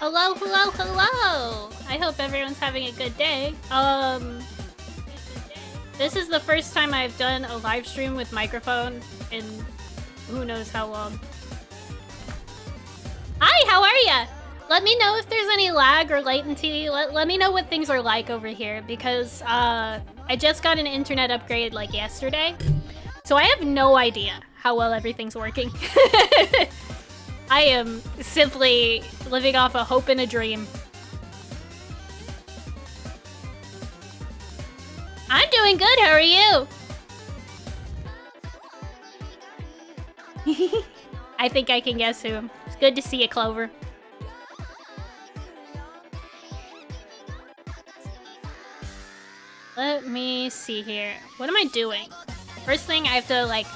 Hello, hello, hello! I hope everyone's having a good day. This is the first time I've done a live stream with microphone in who knows how long. Hi, how are ya? Let me know if there's any lag or latency. Let me know what things are like over here, because I just got an internet upgrade like yesterday. So I have no idea how well everything's working. I am simply living off a hope and a dream. I'm doing good, how are you? I think I can guess who. It's good to see you, Clover. Let me see here. What am I doing? First thing, I have to, like,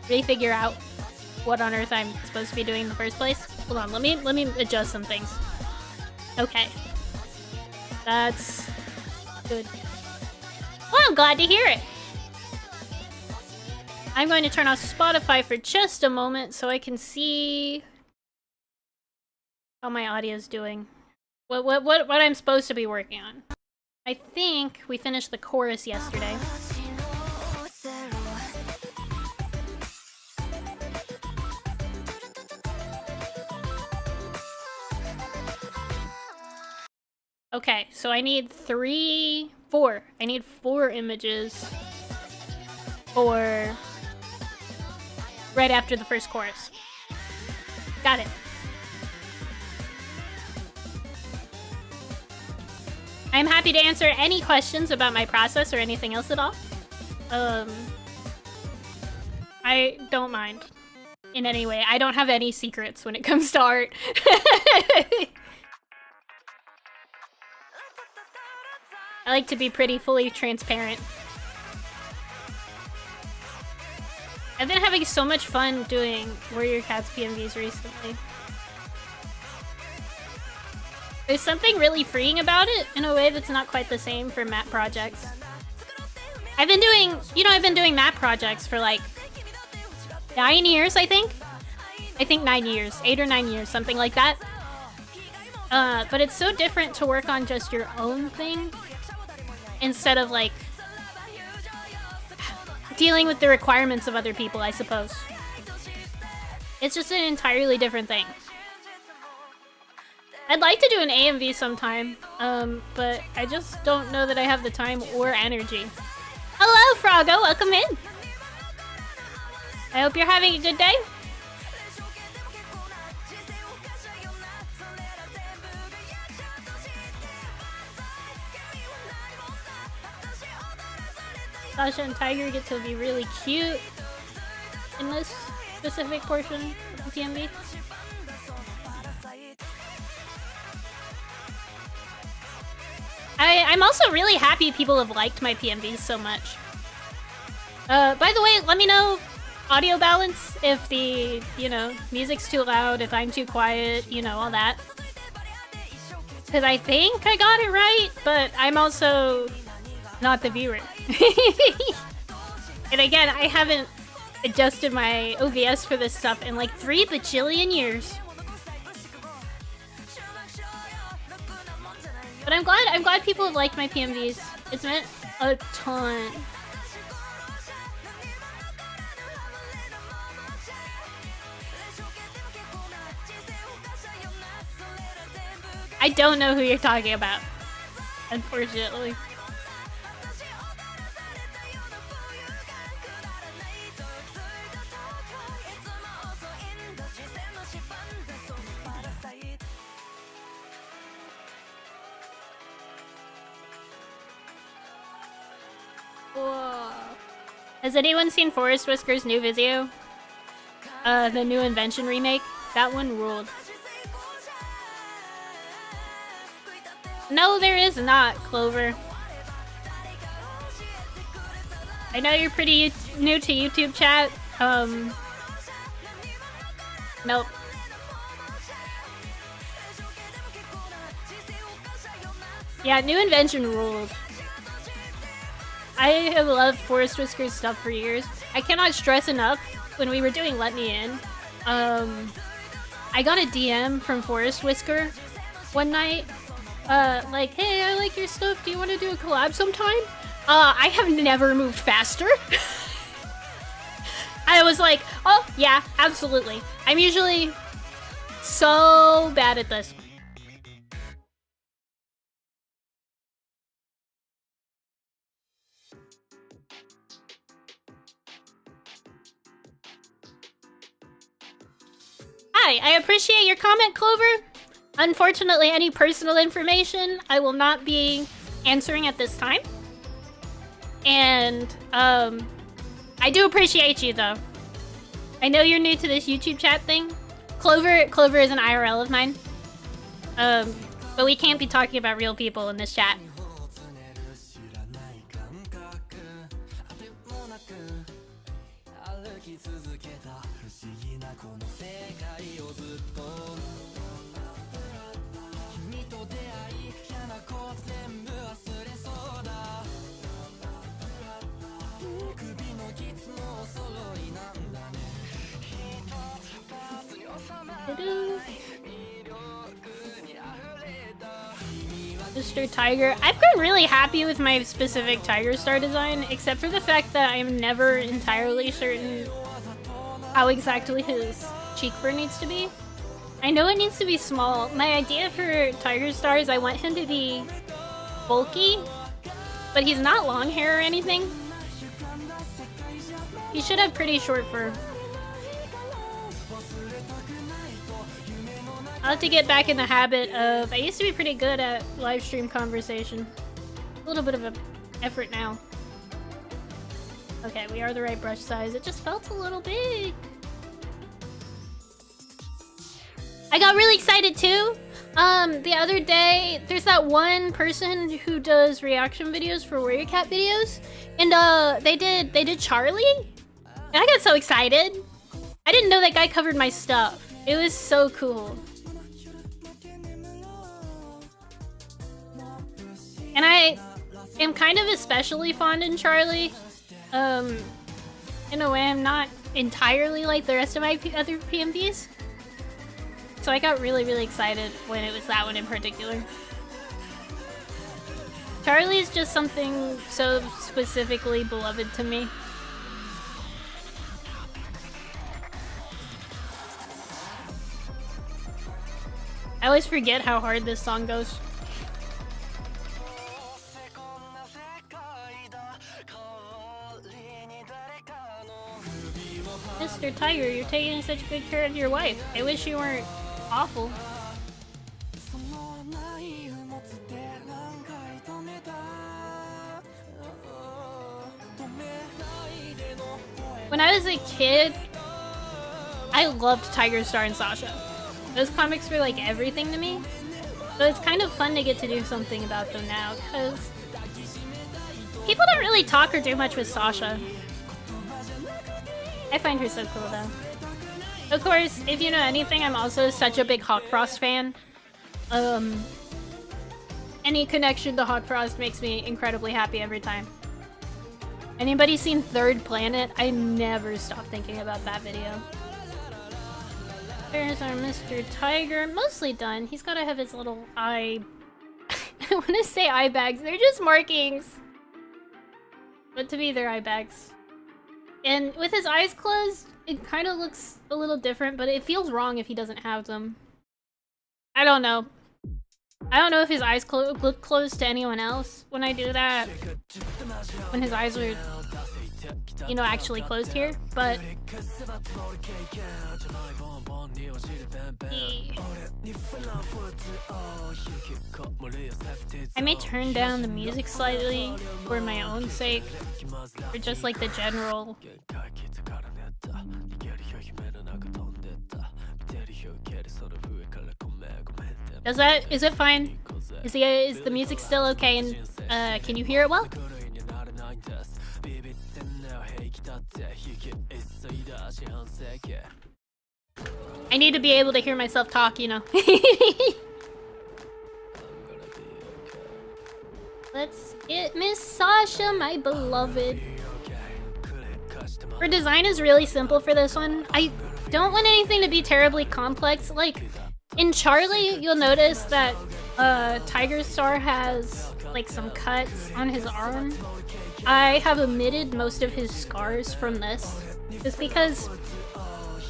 refigure out what on earth I'm supposed to be doing in the first place. Hold on, let me adjust some things. Okay. That's good. Well, I'm glad to hear it. I'm going to turn off Spotify for just a moment so I can see how my audio's doing. What I'm supposed to be working on. I think we finished the chorus yesterday. Okay, so I need four. I need 4 images for right after the first chorus. Got it. I'm happy to answer any questions about my process or anything else at all. I don't mind in any way. I don't have any secrets when it comes to art. I like to be pretty fully transparent. I've been having so much fun doing Warrior Cats PMVs recently. There's something really freeing about it in a way that's not quite the same for map projects. I've been doing map projects for like 9 years, I think. I think 9 years, 8 or 9 years, something like that. But it's so different to work on just your own thing instead of like dealing with the requirements of other people, I suppose. It's just an entirely different thing. I'd like to do an AMV sometime, but I just don't know that I have the time or energy. Hello, Froggo! Welcome in! I hope you're having a good day. Sasha and Tiger get to be really cute in this specific portion of the PMV. I'm also really happy people have liked my PMVs so much. By the way, let me know audio balance if the, music's too loud, if I'm too quiet, all that. Because I think I got it right, but I'm also not the viewer. And again, I haven't adjusted my OBS for this stuff in like 3 bajillion years. But I'm glad people have liked my PMVs. It's meant a ton. I don't know who you're talking about, unfortunately. Whoa. Has anyone seen Forest Whisker's new video? The new Invention remake? That one ruled. No, there is not, Clover. I know you're pretty new to YouTube chat. Nope. Yeah, new Invention ruled. I have loved Forest Whisker's stuff for years. I cannot stress enough, when we were doing Let Me In, I got a DM from Forest Whisker one night. Like, hey, I like your stuff. Do you want to do a collab sometime? I have never moved faster. I was like, oh, yeah, absolutely. I'm usually so bad at this. Hi, I appreciate your comment, Clover. Unfortunately, any personal information I will not be answering at this time. And, I do appreciate you, though. I know you're new to this YouTube chat thing. Clover is an IRL of mine. But we can't be talking about real people in this chat. Mr. Tiger. I've been really happy with my specific Tiger Star design, except for the fact that I'm never entirely certain how exactly his cheek fur needs to be. I know it needs to be small. My idea for Tiger Star is I want him to be bulky, but he's not long hair or anything. He should have pretty short fur. I'll have to get back in the habit of... I used to be pretty good at live stream conversation. A little bit of an effort now. Okay, we are the right brush size. It just felt a little big. I got really excited too. The other day, there's that one person who does reaction videos for Warrior Cat videos. And they did Charlie. And I got so excited. I didn't know that guy covered my stuff. It was so cool. And I am kind of especially fond in Charlie. In a way, I'm not entirely like the rest of my other PMVs. So I got really, really excited when it was that one in particular. Charlie is just something so specifically beloved to me. I always forget how hard this song goes. Mr. Tiger, you're taking such good care of your wife. I wish you weren't awful. When I was a kid, I loved Tiger Star and Sasha. Those comics were like everything to me. So it's kind of fun to get to do something about them now, because people don't really talk or do much with Sasha. I find her so cool though. Of course, if you know anything, I'm also such a big Hawk Frost fan. Any connection to Hawk Frost makes me incredibly happy every time. Anybody seen Third Planet? I never stop thinking about that video. There's our Mr. Tiger. Mostly done. He's gotta have his little eye... I want to say eye bags. They're just markings. But to me, they're eye bags. And with his eyes closed, it kind of looks a little different, but it feels wrong if he doesn't have them. I don't know. I don't know if his eyes look closed to anyone else when I do that. When his eyes are, you know, actually closed here, but... I may turn down the music slightly for my own sake, or just like the general... Is it fine? Is the music still okay, and can you hear it well? I need to be able to hear myself talk, you know. Let's get Miss Sasha, my beloved. Her design is really simple for this one. don't want anything to be terribly complex. Like, in Charlie, you'll notice that Tiger Star has, like, some cuts on his arm. I have omitted most of his scars from this. Just because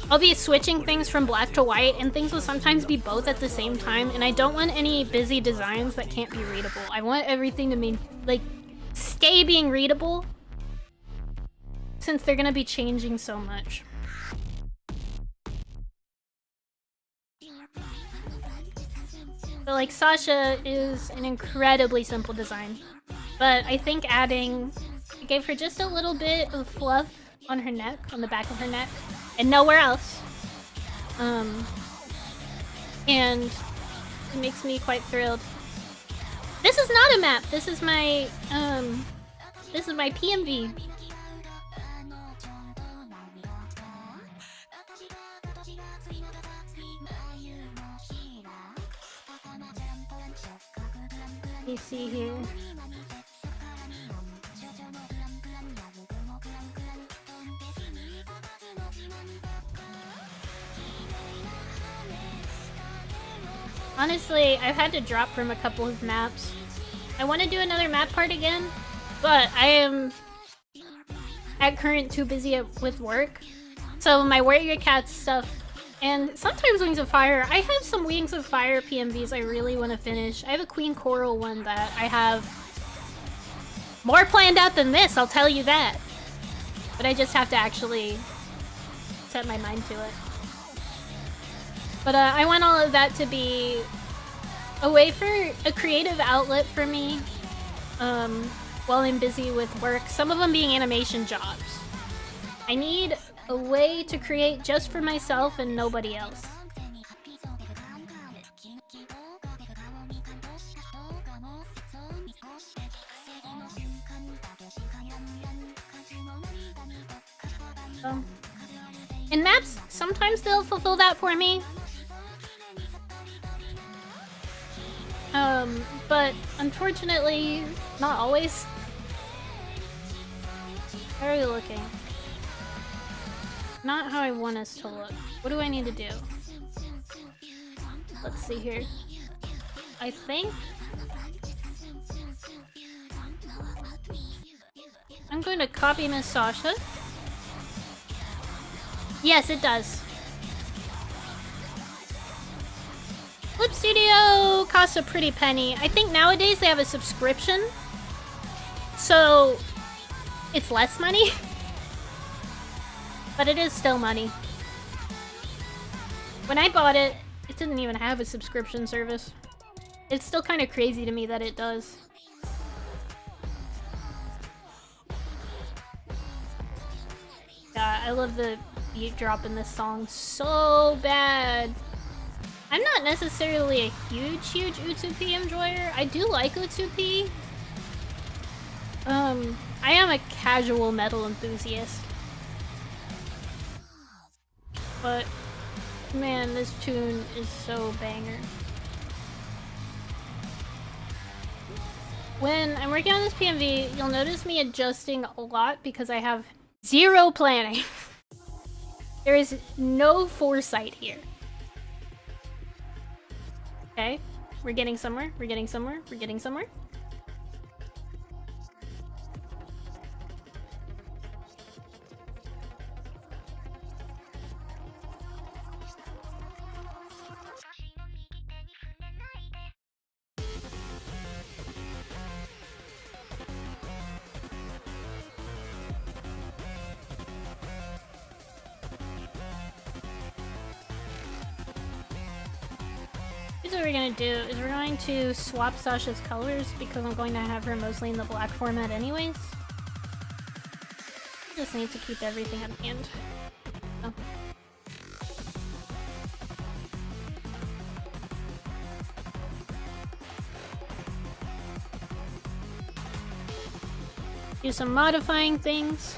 I'll be switching things from black to white, and things will sometimes be both at the same time, and I don't want any busy designs that can't be readable. I want everything to mean, like, stay being readable, since they're gonna be changing so much. So, like, Sasha is an incredibly simple design, but I think I gave her just a little bit of fluff on her neck, on the back of her neck, and nowhere else. And it makes me quite thrilled. This is not a map. This is my PMV. Let me see here. Honestly, I've had to drop from a couple of maps. I want to do another map part again, but I am at current too busy with work. So my Warrior Cat stuff, and sometimes Wings of Fire. I have some Wings of Fire PMVs I really want to finish. I have a Queen Coral one that I have more planned out than this, I'll tell you that. But I just have to actually set my mind to it. But I want all of that to be a way for a creative outlet for me while I'm busy with work. Some of them being animation jobs. I need a way to create just for myself and nobody else. And maps, sometimes they'll fulfill that for me. But unfortunately, not always. How are we looking? Not how I want us to look. What do I need to do? Let's see here. I think I'm going to copy Miss Sasha. Yes, it does. Flip Studio costs a pretty penny. I think nowadays they have a subscription, so it's less money, but it is still money. When I bought it, it didn't even have a subscription service. It's still kind of crazy to me that it does. Yeah, I love the beat drop in this song so bad. I'm not necessarily a huge Utsupi enjoyer. I do like Utsupi. I am a casual metal enthusiast. But, man, this tune is so banger. When I'm working on this PMV, you'll notice me adjusting a lot because I have zero planning. There is no foresight here. Okay, we're getting somewhere, we're getting somewhere, we're getting somewhere. What we're gonna do is we're going to swap Sasha's colors because I'm going to have her mostly in the black format anyways. Just need to keep everything at hand. Oh. Do some modifying things.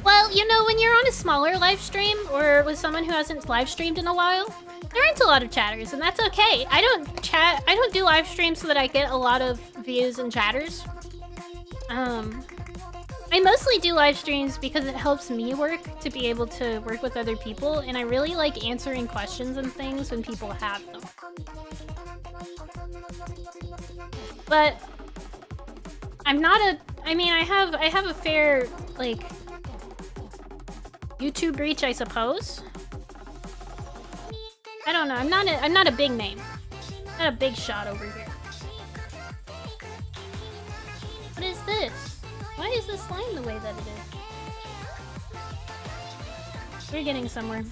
Well, you know, when you're on a smaller live stream or with someone who hasn't live streamed in a while, there aren't a lot of chatters, and that's okay. I don't do live streams so that I get a lot of views and chatters. I mostly do live streams because it helps me work to be able to work with other people, and I really like answering questions and things when people have them. But I'm not a... I mean, I have a fair, like, YouTube reach, I suppose. I don't know. I'm not a big name. Not a big shot over here. What is this? Why is this slime the way that it is? We're getting somewhere.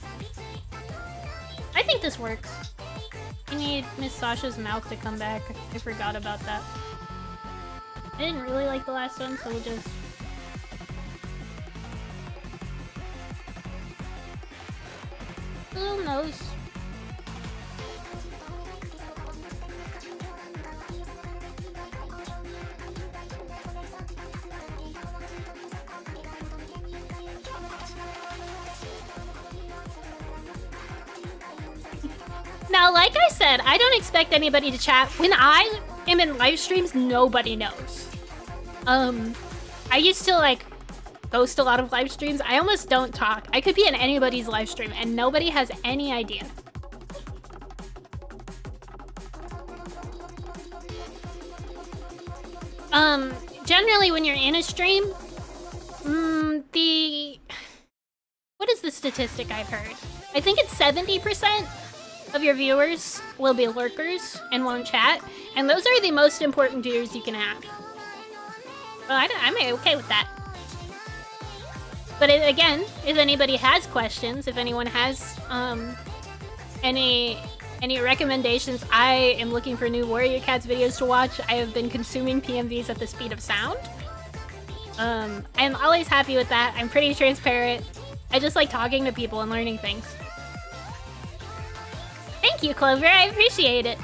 I think this works. I need Miss Sasha's mouth to come back. I forgot about that. I didn't really like the last one, so we'll just... Little nose. Now, like I said, I don't expect anybody to chat. When I am in live streams, nobody knows. I used to, like, host a lot of live streams. I almost don't talk. I could be in anybody's live stream, and nobody has any idea. Generally, when you're in a stream, what is the statistic I've heard? I think it's 70% of your viewers will be lurkers and won't chat, and those are the most important viewers you can have. Well, I'm okay with that. But again, if anybody has questions, if anyone has any recommendations, I am looking for new Warrior Cats videos to watch. I have been consuming PMVs at the speed of sound. I'm always happy with that. I'm pretty transparent. I just like talking to people and learning things. Thank you, Clover. I appreciate it.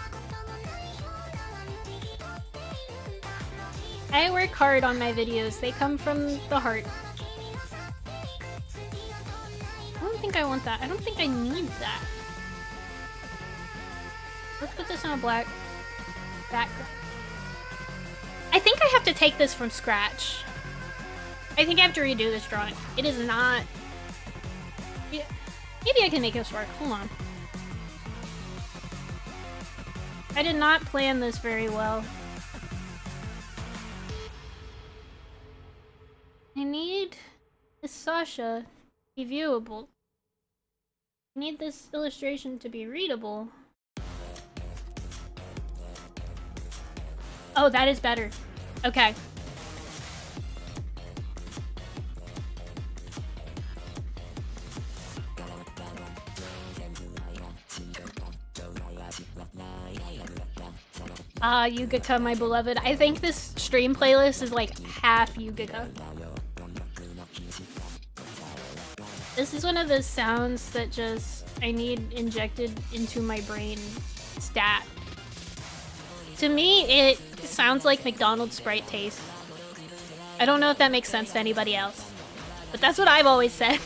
I work hard on my videos. They come from the heart. I don't think I want that. I don't think I need that. Let's put this on a black background. I think I have to take this from scratch. I think I have to redo this drawing. It is not... Maybe I can make this work. Hold on. I did not plan this very well. I need this Sasha to be viewable. I need this illustration to be readable. Oh, that is better. Okay. Yugika, my beloved. I think this stream playlist is like half Yugika. This is one of those sounds that just I need injected into my brain stat. To me, it sounds like McDonald's Sprite taste. I don't know if that makes sense to anybody else, but that's what I've always said.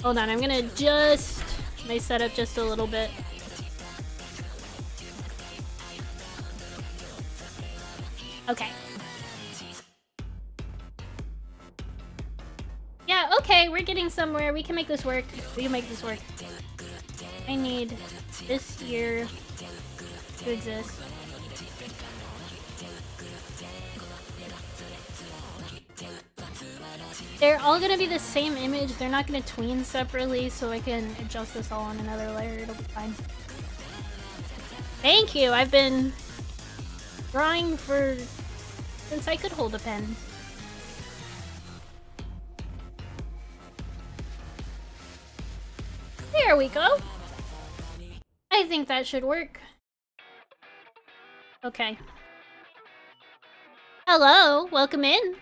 Hold on, I'm gonna adjust my setup just a little bit. Okay. Yeah, okay, we're getting somewhere. We can make this work. We can make this work. I need this here to exist. They're all gonna be the same image. They're not gonna tween separately, so I can adjust this all on another layer. It'll be fine. Thank you. I've been drawing since I could hold a pen. There we go. I think that should work. Okay. Hello, welcome in.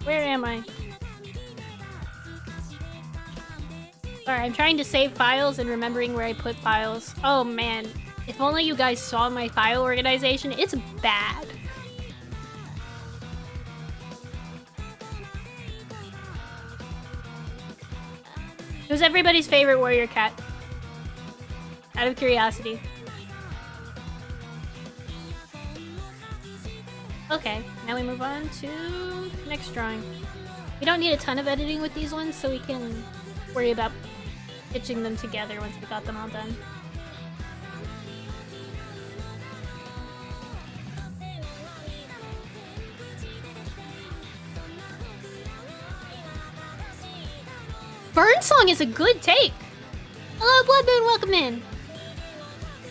Where am I? Sorry, I'm trying to save files and remembering where I put files. Oh man, if only you guys saw my file organization, it's bad. Who's everybody's favorite warrior cat? Out of curiosity. Okay, now we move on to next drawing. We don't need a ton of editing with these ones, so we can worry about stitching them together once we got them all done. Burn Song is a good take! Hello, Blood Moon, welcome in!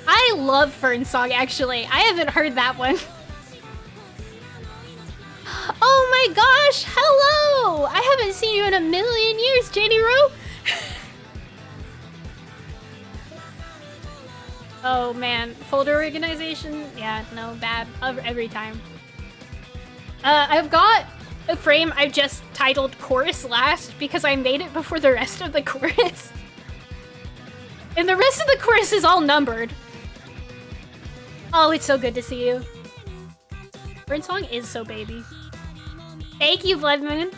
I love Fern Song, actually. I haven't heard that one. Oh my gosh, hello! I haven't seen you in a million years, Janie Roo! Oh man, folder organization? Yeah, no, bad. Every time. I've got a frame I've just titled Chorus Last because I made it before the rest of the chorus. And the rest of the chorus is all numbered. Oh, it's so good to see you. Burn Song is so baby. Thank you, Blood Moon.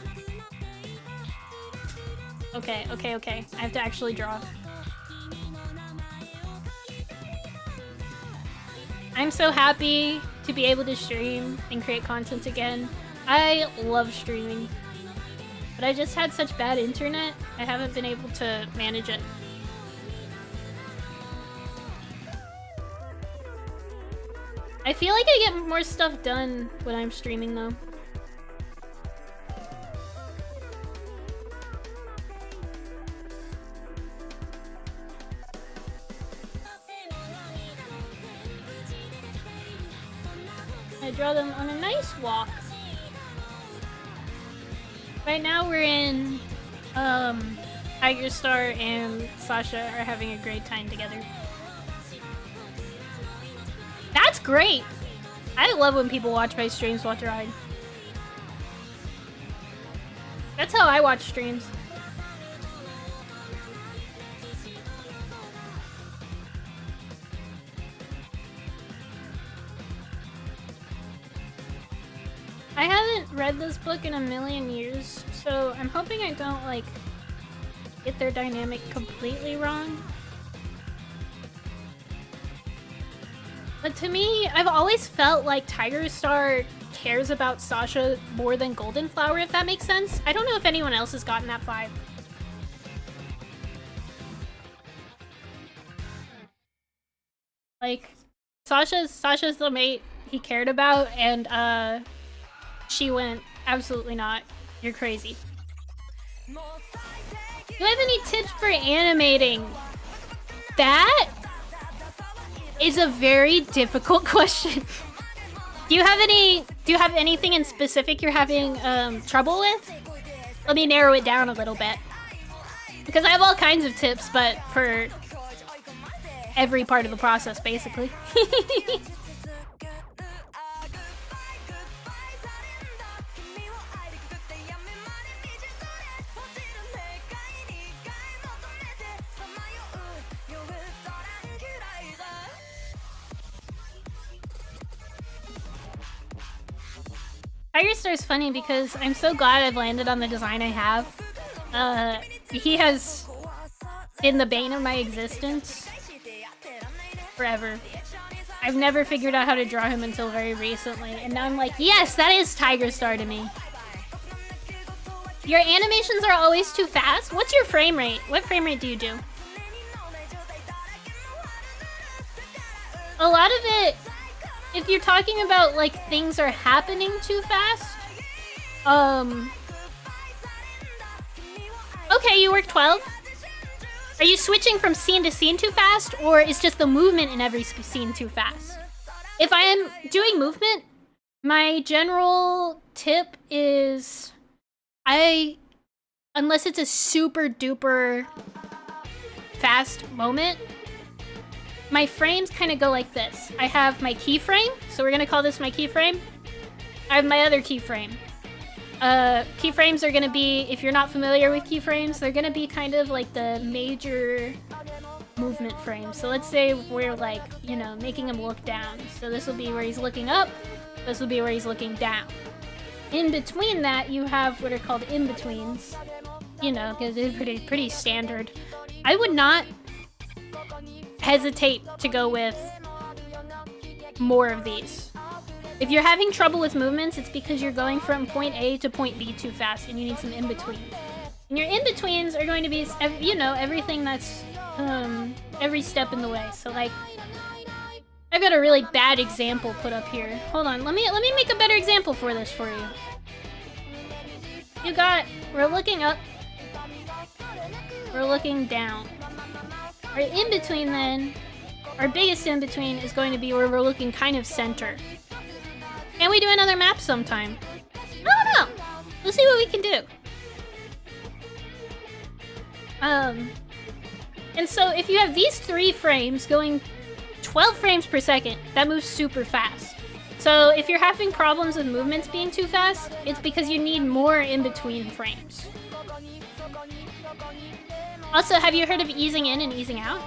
Okay. I have to actually draw. I'm so happy to be able to stream and create content again. I love streaming. But I just had such bad internet, I haven't been able to manage it. I feel like I get more stuff done when I'm streaming though. I draw them on a nice walk. Right now we're in Tiger Star and Sasha are having a great time together. That's great! I love when people watch my streams while drawing. That's how I watch streams. I haven't read this book in a million years, so I'm hoping I don't, like, get their dynamic completely wrong. But to me, I've always felt like Tiger Star cares about Sasha more than Golden Flower, if that makes sense. I don't know if anyone else has gotten that vibe. Like, Sasha's the mate he cared about, and, she went, absolutely not. You're crazy. Do you have any tips for animating? That is a very difficult question. Do you have anything in specific you're having trouble with? Let me narrow it down a little bit. Because I have all kinds of tips, but for every part of the process, basically. Tiger Star's funny because I'm so glad I've landed on the design I have. He has been the bane of my existence forever. I've never figured out how to draw him until very recently, and now I'm like, yes, that is Tiger Star to me. Your animations are always too fast? What's your frame rate? What frame rate do you do? A lot of it, if you're talking about, like, things are happening too fast, okay, you work 12? Are you switching from scene to scene too fast, or is just the movement in every scene too fast? If I am doing movement, my general tip is unless it's a super duper fast moment, my frames kind of go like this. I have my keyframe, so we're gonna call this my keyframe. I have my other keyframe. Keyframes are gonna be, if you're not familiar with keyframes, they're gonna be kind of like the major movement frames. So let's say we're like, you know, making him look down. So this will be where he's looking up, this will be where he's looking down. In between that, you have what are called in-betweens. You know, because they're pretty standard. I would not hesitate to go with more of these. If you're having trouble with movements, it's because you're going from point A to point B too fast and you need some in-between. And your in-betweens are going to be, you know, everything that's, every step in the way. So like, I've got a really bad example put up here. Hold on, let me make a better example for this for you. We're looking up, we're looking down. Our in-between then, our biggest in-between is going to be where we're looking kind of center. Can we do another map sometime? I don't know. We'll see what we can do. And so if you have these 3 frames going 12 frames per second, that moves super fast. So if you're having problems with movements being too fast, it's because you need more in-between frames. Also, have you heard of easing in and easing out?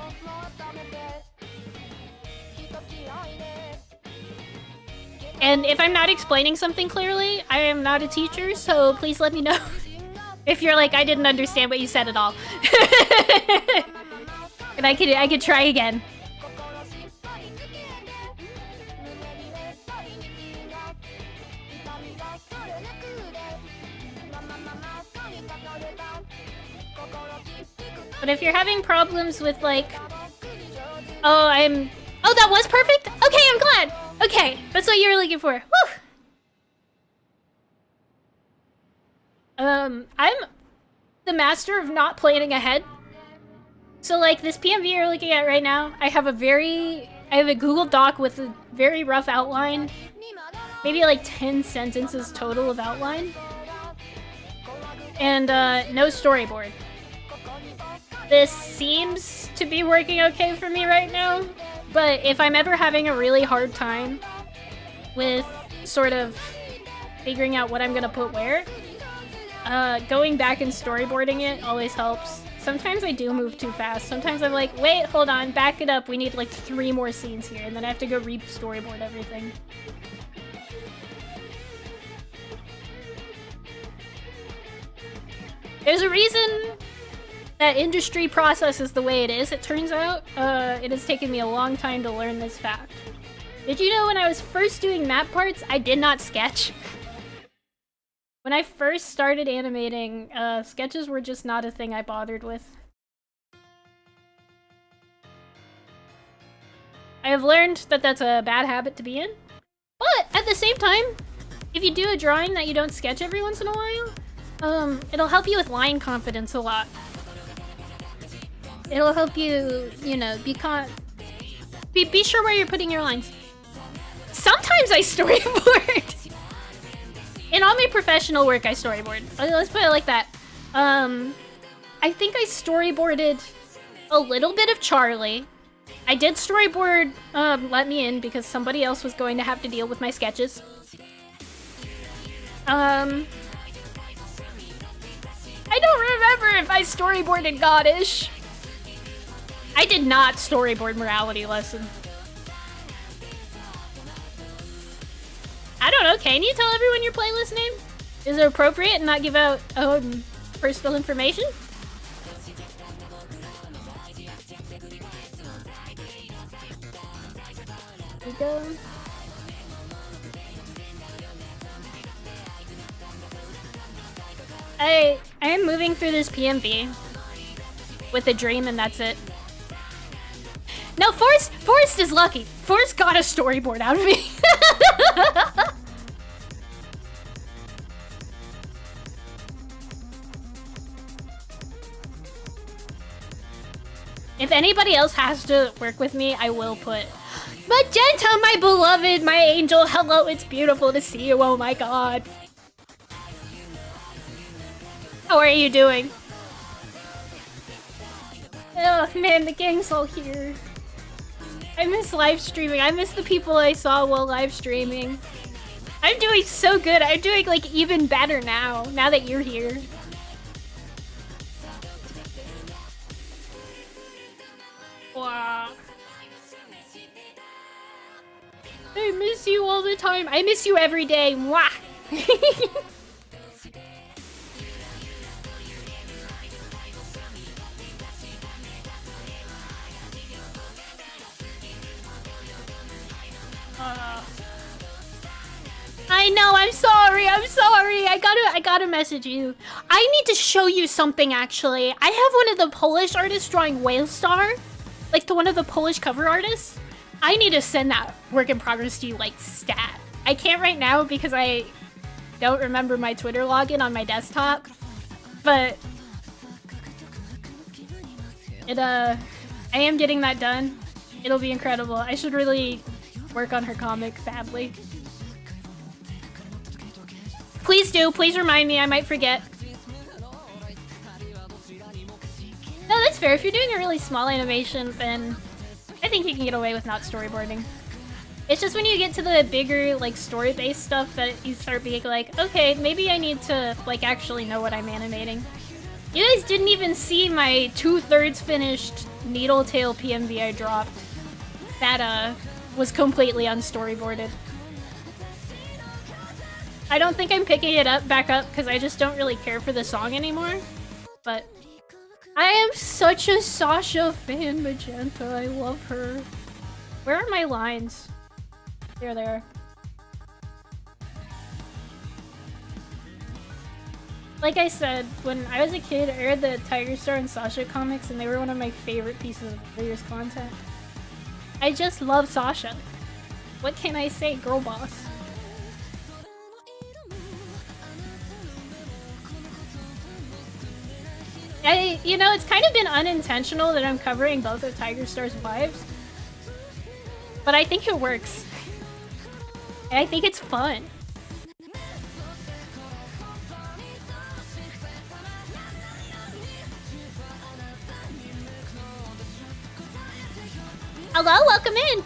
And if I'm not explaining something clearly, I am not a teacher, so please let me know if you're like, I didn't understand what you said at all. And I could try again. But if you're having problems with like, oh, that was perfect? Okay, I'm glad. Okay, that's what you were looking for. Woo! I'm the master of not planning ahead. So like this PMV you're looking at right now, I have a Google Doc with a very rough outline. Maybe like 10 sentences total of outline. And no storyboard. This seems to be working okay for me right now, but if I'm ever having a really hard time with sort of figuring out what I'm gonna put where, going back and storyboarding it always helps. Sometimes I do move too fast. Sometimes I'm like, wait, hold on, back it up. We need like 3 more scenes here, and then I have to go re-storyboard everything. There's a reason that industry process is the way it is, it turns out. It has taken me a long time to learn this fact. Did you know when I was first doing map parts, I did not sketch? When I first started animating, sketches were just not a thing I bothered with. I have learned that that's a bad habit to be in. But at the same time, if you do a drawing that you don't sketch every once in a while, it'll help you with line confidence a lot. It'll help you, you know, be sure where you're putting your lines. Sometimes I storyboard. In all my professional work, I storyboard. Let's put it like that. I think I storyboarded a little bit of Charlie. I did storyboard Let Me In because somebody else was going to have to deal with my sketches. I don't remember if I storyboarded Goddish. I did not storyboard Morality Lesson. I don't know, can you tell everyone your playlist name? Is it appropriate and not give out personal information? Here we go. I am moving through this PMV with a dream and that's it. No, Forrest is lucky. Forrest got a storyboard out of me. If anybody else has to work with me, I will put Magenta, my beloved, my angel. Hello, it's beautiful to see you. Oh my god. How are you doing? Oh man, the gang's all here. I miss live streaming. I miss the people I saw while live streaming. I'm doing so good. I'm doing like even better now that you're here. Wow. I miss you all the time. I miss you every day. Mwah. I know, I'm sorry. I gotta message you. I need to show you something, actually. I have one of the Polish artists drawing Whale Star. Like, one of the Polish cover artists. I need to send that work in progress to you, like, stat. I can't right now because I don't remember my Twitter login on my desktop. But I am getting that done. It'll be incredible. I should really work on her comic badly. Please do. Please remind me. I might forget. No, that's fair. If you're doing a really small animation, then I think you can get away with not storyboarding. It's just when you get to the bigger, like, story-based stuff that you start being like, okay, maybe I need to, like, actually know what I'm animating. You guys didn't even see my 2/3 finished Needle Tail PMV I dropped. That, was completely unstoryboarded. I don't think I'm picking it back up because I just don't really care for the song anymore. But I am such a Sasha fan, Magenta. I love her. Where are my lines? There they are. Like I said, when I was a kid, I read the Tiger Star and Sasha comics, and they were one of my favorite pieces of Warriors content. I just love Sasha. What can I say, girl boss? You know, it's kind of been unintentional that I'm covering both of Tiger Star's wives. But I think it works. And I think it's fun. Hello, welcome in!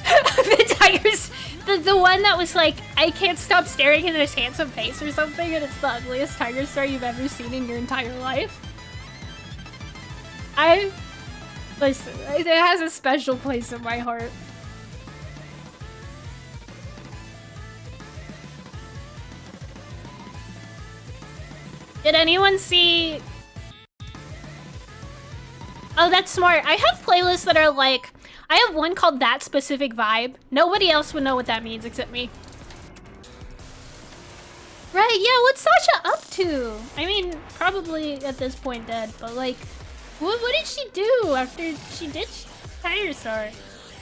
The Tigers... The one that was like, I can't stop staring at his handsome face or something, and it's the ugliest Tiger Star you've ever seen in your entire life. Listen, it has a special place in my heart. Did anyone see... Oh, that's smart. I have playlists that are like... I have one called That Specific Vibe. Nobody else would know what that means except me. Right, yeah, what's Sasha up to? I mean, probably at this point dead, but like... What did she do after she ditched Tiger Star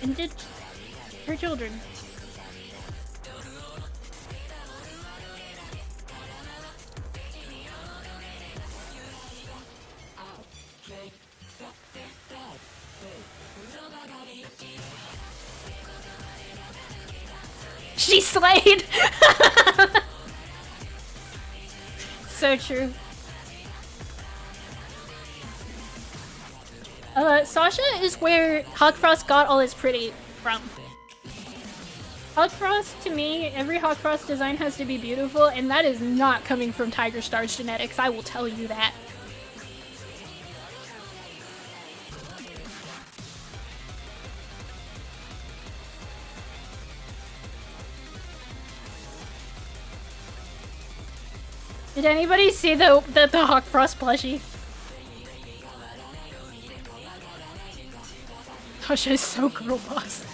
and ditched her children? She slayed! So true. Sasha is where Hawkfrost got all his pretty from. Hawkfrost, to me, every Hawkfrost design has to be beautiful, and that is not coming from Tiger Star's genetics, I will tell you that. Did anybody see the Hawkfrost plushie? Sasha is so girl boss.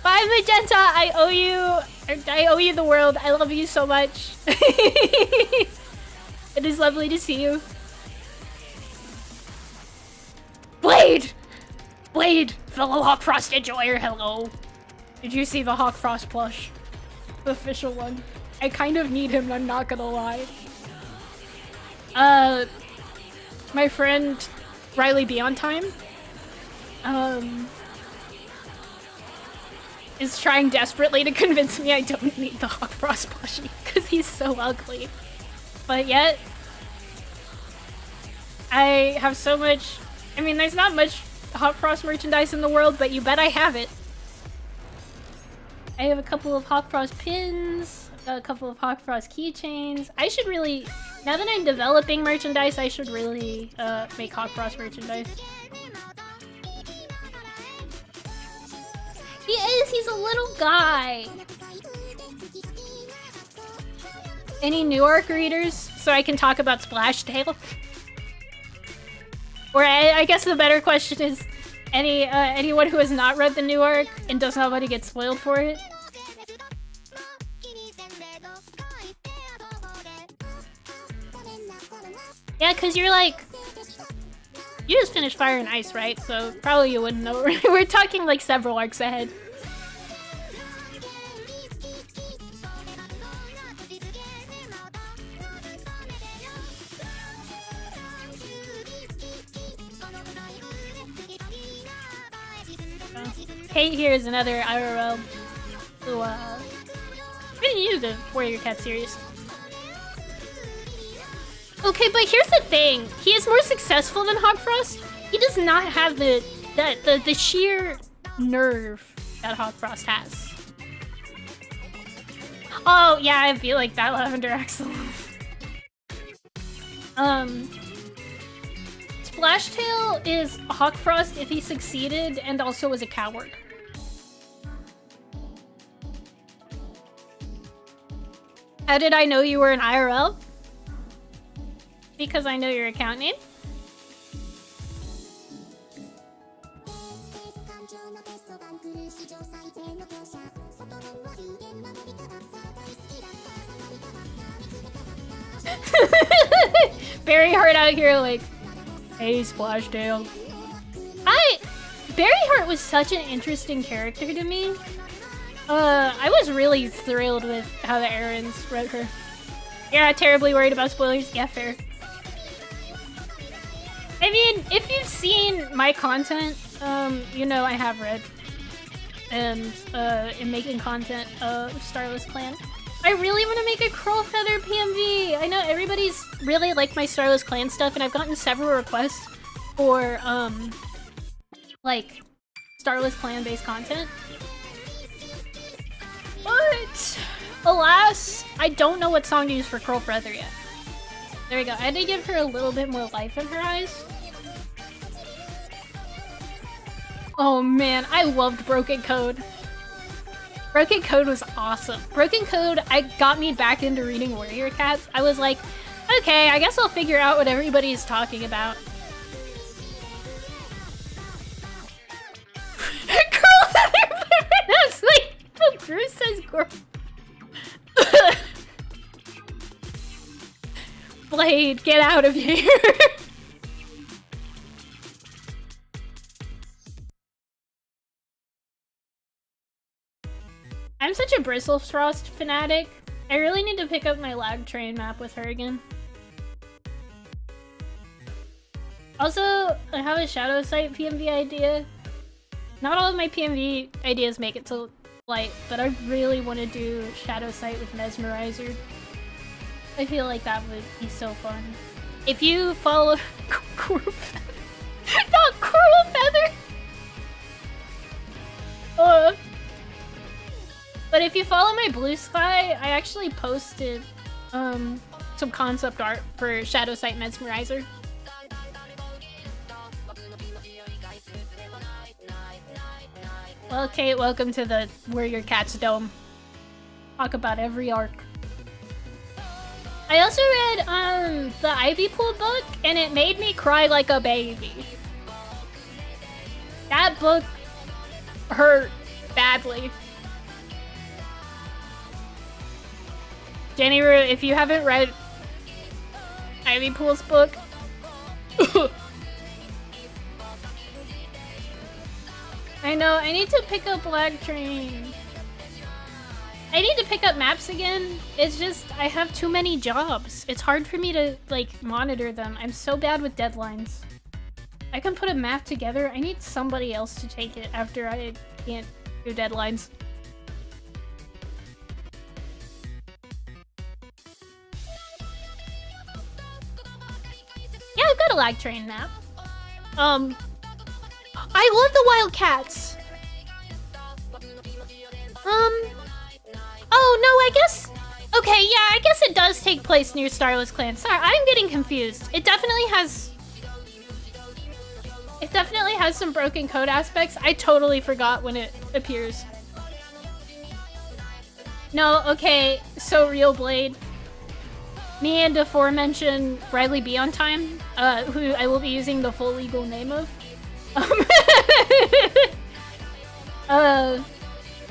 Bye, Magenta. I owe you the world. I love you so much. It is lovely to see you. Blade, fellow Hawkfrost enjoyer. Hello. Did you see the Hawkfrost plush? The official one. I kind of need him, I'm not gonna lie. My friend Riley Beyond Time is trying desperately to convince me I don't need the Hawkfrost plushie because he's so ugly. But yet, I have so much... I mean, there's not much Hawkfrost merchandise in the world, but you bet I have it. I have a couple of Hawk Frost pins, a couple of Hawk Frost keychains. I should really, now that I'm developing merchandise, I should really make Hawk Frost merchandise. He is, he's a little guy. Any new arc readers so I can talk about Splashtail? Or I guess the better question is, anyone who has not read the new arc and does not want to get spoiled for it? Yeah, cause you're like, you just finished Fire and Ice, right? So probably you wouldn't know. We're talking like several arcs ahead. Kate here is another IRL who really new to Warrior Cat series. Okay, but here's the thing. He is more successful than Hawk Frost. He does not have the sheer nerve that Hawk Frost has. Oh yeah, I feel like that Lavender Axel. Splashtail is Hawk Frost if he succeeded and also was a coward. How did I know you were an IRL? Because I know your account name. Barry Hart out here like, hey Splashtail. Barry Hart was such an interesting character to me. I was really thrilled with how the Errands wrote her. Yeah, terribly worried about spoilers. Yeah, fair. I mean, if you've seen my content, you know I have read and am making content of Starless Clan. I really want to make a Curl Feather PMV. I know everybody's really liked my Starless Clan stuff, and I've gotten several requests for like Starless Clan based content. But alas, I don't know what song to use for Curl Feather yet. There we go. I had to give her a little bit more life in her eyes. Oh man, I loved Broken Code. Broken Code was awesome. Broken Code got me back into reading Warrior Cats. I was like, okay, I guess I'll figure out what everybody's talking about. Curl Feather! That's like, oh, Bruce says girl. Blade, get out of here. I'm such a Bristlefrost fanatic. I really need to pick up my lag train map with her again. Also, I have a Shadow Sight PMV idea. Not all of my PMV ideas make it to light, but I really want to do Shadow Sight with Mesmerizer. I feel like that would be so fun. If you follow Coral Feather, not Coral Feather. But if you follow my Blue Sky, I actually posted some concept art for Shadow Sight Mesmerizer. Well, Kate, welcome to the Warrior Cats Dome. Talk about every arc. I also read the Ivy Pool book, and it made me cry like a baby. That book hurt badly. Jenny Rue, if you haven't read Ivy Pool's book, I know, I need to pick up Lag Train. I need to pick up maps again. It's just, I have too many jobs. It's hard for me to, like, monitor them. I'm so bad with deadlines. I can put a map together. I need somebody else to take it after I can't do deadlines. Yeah, I've got a Lag Train map. I love the Wildcats! Oh no, I guess. Okay, yeah, I guess it does take place near Starless Clan. Sorry, I'm getting confused. It definitely has. It definitely has some broken code aspects. I totally forgot when it appears. No, okay, so Real Blade. Me and aforementioned Riley B on time, who I will be using the full legal name of,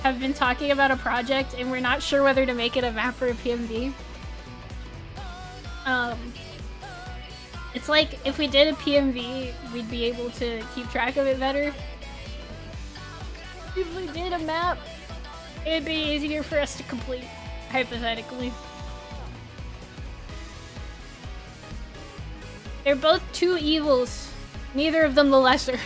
have been talking about a project and we're not sure whether to make it a map or a PMV. It's like if we did a PMV, we'd be able to keep track of it better. If we did a map, it'd be easier for us to complete, hypothetically. They're both two evils, neither of them the lesser.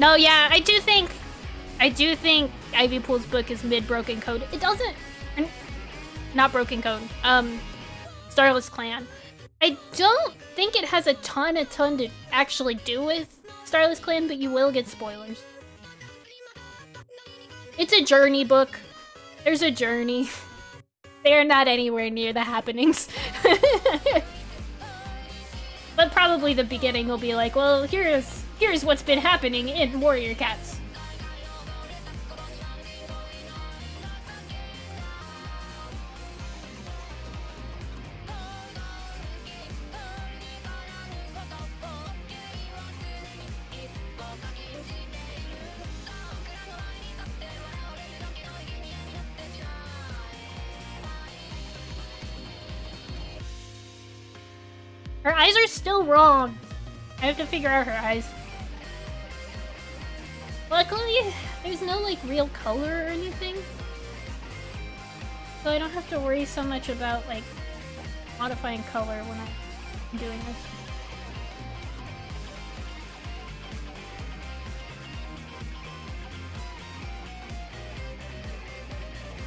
No, yeah, I do think Ivy Pool's book is mid-broken code. It doesn't... Not broken code. Starless Clan. I don't think it has a ton to actually do with Starless Clan, but you will get spoilers. It's a journey book. There's a journey. They're not anywhere near the happenings. But probably the beginning will be like, well, here's what's been happening in Warrior Cats. Her eyes are still wrong. I have to figure out her eyes. Luckily, there's no like real color or anything. So I don't have to worry so much about like modifying color when I'm doing this.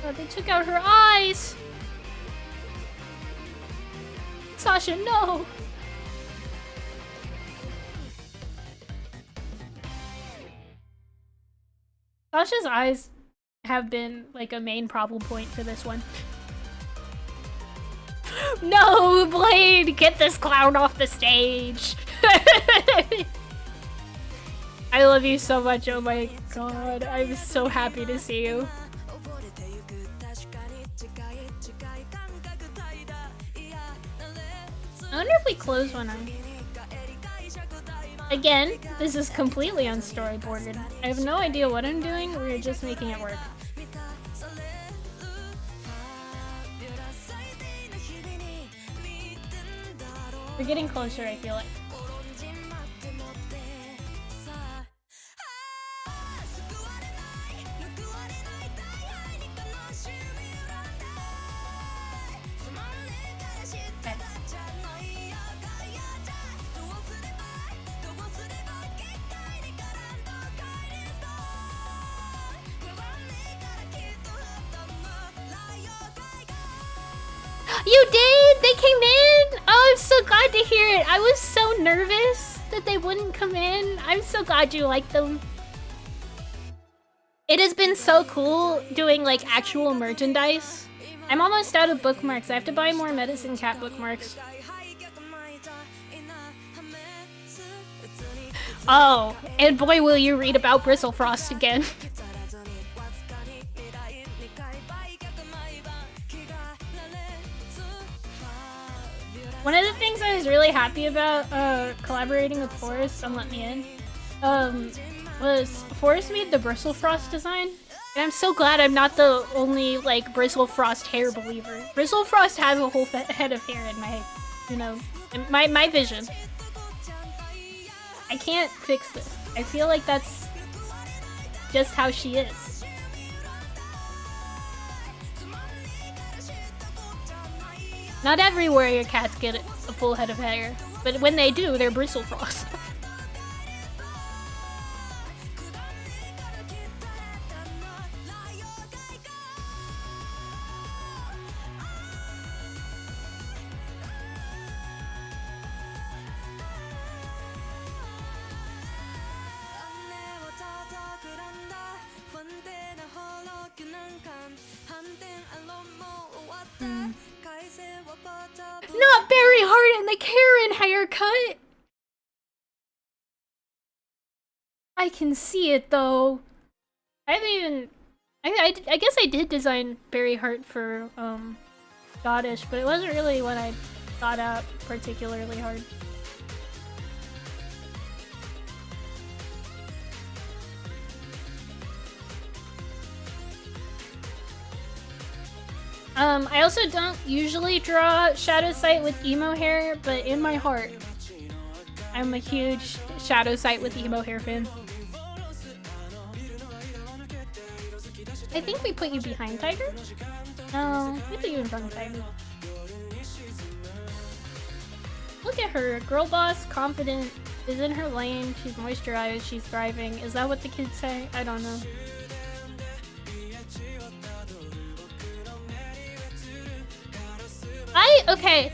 Oh, they took out her eyes! Sasha, no! Sasha's eyes have been like a main problem point for this one. No, Blade! Get this clown off the stage! I love you so much, oh my god. I'm so happy to see you. I wonder if we close one eye. Again, this is completely unstoryboarded. I have no idea what I'm doing, we're just making it work. We're getting closer, I feel like. You did! They came in! Oh, I'm so glad to hear it! I was so nervous that they wouldn't come in. I'm so glad you like them. It has been so cool doing like actual merchandise. I'm almost out of bookmarks. I have to buy more Medicine Cat bookmarks. Oh, and boy will you read about Bristlefrost again. One of the things I was really happy about collaborating with Forrest on Let Me In was Forrest made the Bristlefrost design. And I'm so glad I'm not the only like Bristlefrost hair believer. Bristlefrost has a whole head of hair in my, you know, my vision. I can't fix this. I feel like that's just how she is. Not every warrior cats get a full head of hair, but when they do, they're Bristlefrost. Not Barry Hart and the Karen haircut! I can see it though. I haven't even... I guess I did design Barry Hart for Scottish, but it wasn't really what I thought out particularly hard. I also don't usually draw Shadow Sight with emo hair, but in my heart, I'm a huge Shadow Sight with emo hair fan. I think we put you behind Tiger? No, we put you in front of Tiger. Look at her. Girl boss, confident, is in her lane, she's moisturized, she's thriving. Is that what the kids say? I don't know. Okay.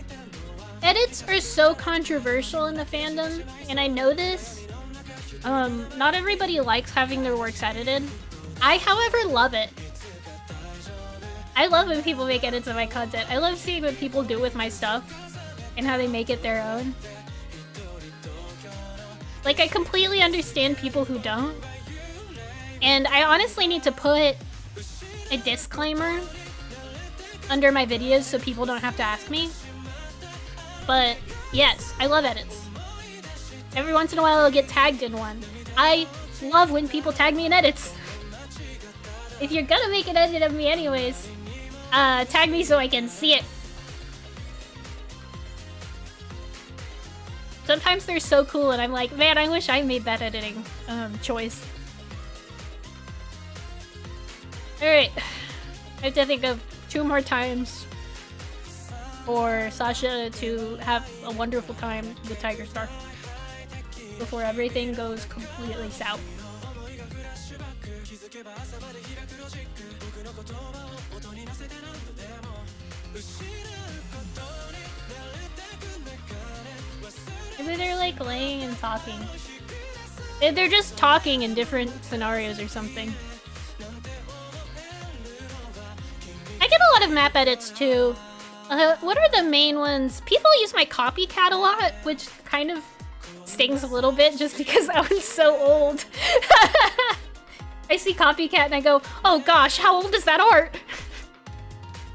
Edits are so controversial in the fandom, and I know this. Not everybody likes having their works edited. I, however, love it. I love when people make edits of my content. I love seeing what people do with my stuff and how they make it their own. Like, I completely understand people who don't. And I honestly need to put a disclaimer under my videos so people don't have to ask me. But yes, I love edits. Every once in a while I'll get tagged in one. I love when people tag me in edits. If you're gonna make an edit of me anyways, tag me so I can see it. Sometimes they're so cool and I'm like, man, I wish I made that editing choice. Alright. I have to think of 2 more times for Sasha to have a wonderful time with Tiger Star before everything goes completely south. Maybe they're like laying and talking. They're just talking in different scenarios or something. I get a lot of map edits too. What are the main ones? People use my copycat a lot, which kind of stings a little bit just because that one's so old. I see copycat and I go, oh gosh, how old is that art?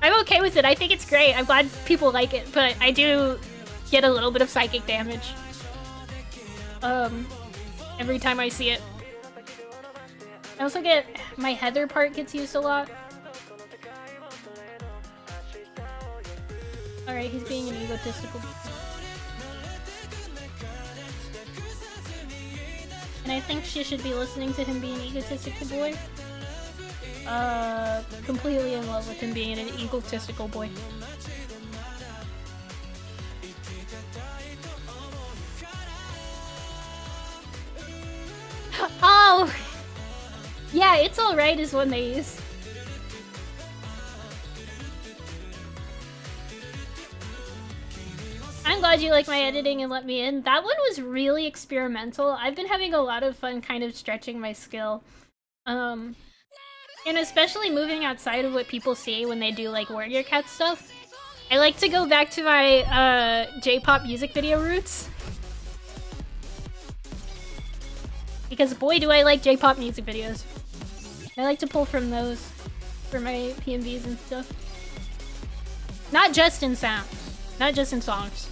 I'm okay with it. I think it's great. I'm glad people like it, but I do get a little bit of psychic damage every time I see it. I also get my Heather part gets used a lot. Alright, he's being an egotistical. And I think she should be listening to him being an egotistical boy. Completely in love with him being an egotistical boy. Oh! Yeah, it's alright is one they use. I'm glad you like my editing and let me in. That one was really experimental. I've been having a lot of fun kind of stretching my skill. And especially moving outside of what people see when they do like Warrior Cat stuff. I like to go back to my J-pop music video roots. Because boy do I like J-pop music videos. I like to pull from those for my PMVs and stuff. Not just in sounds. Not just in songs.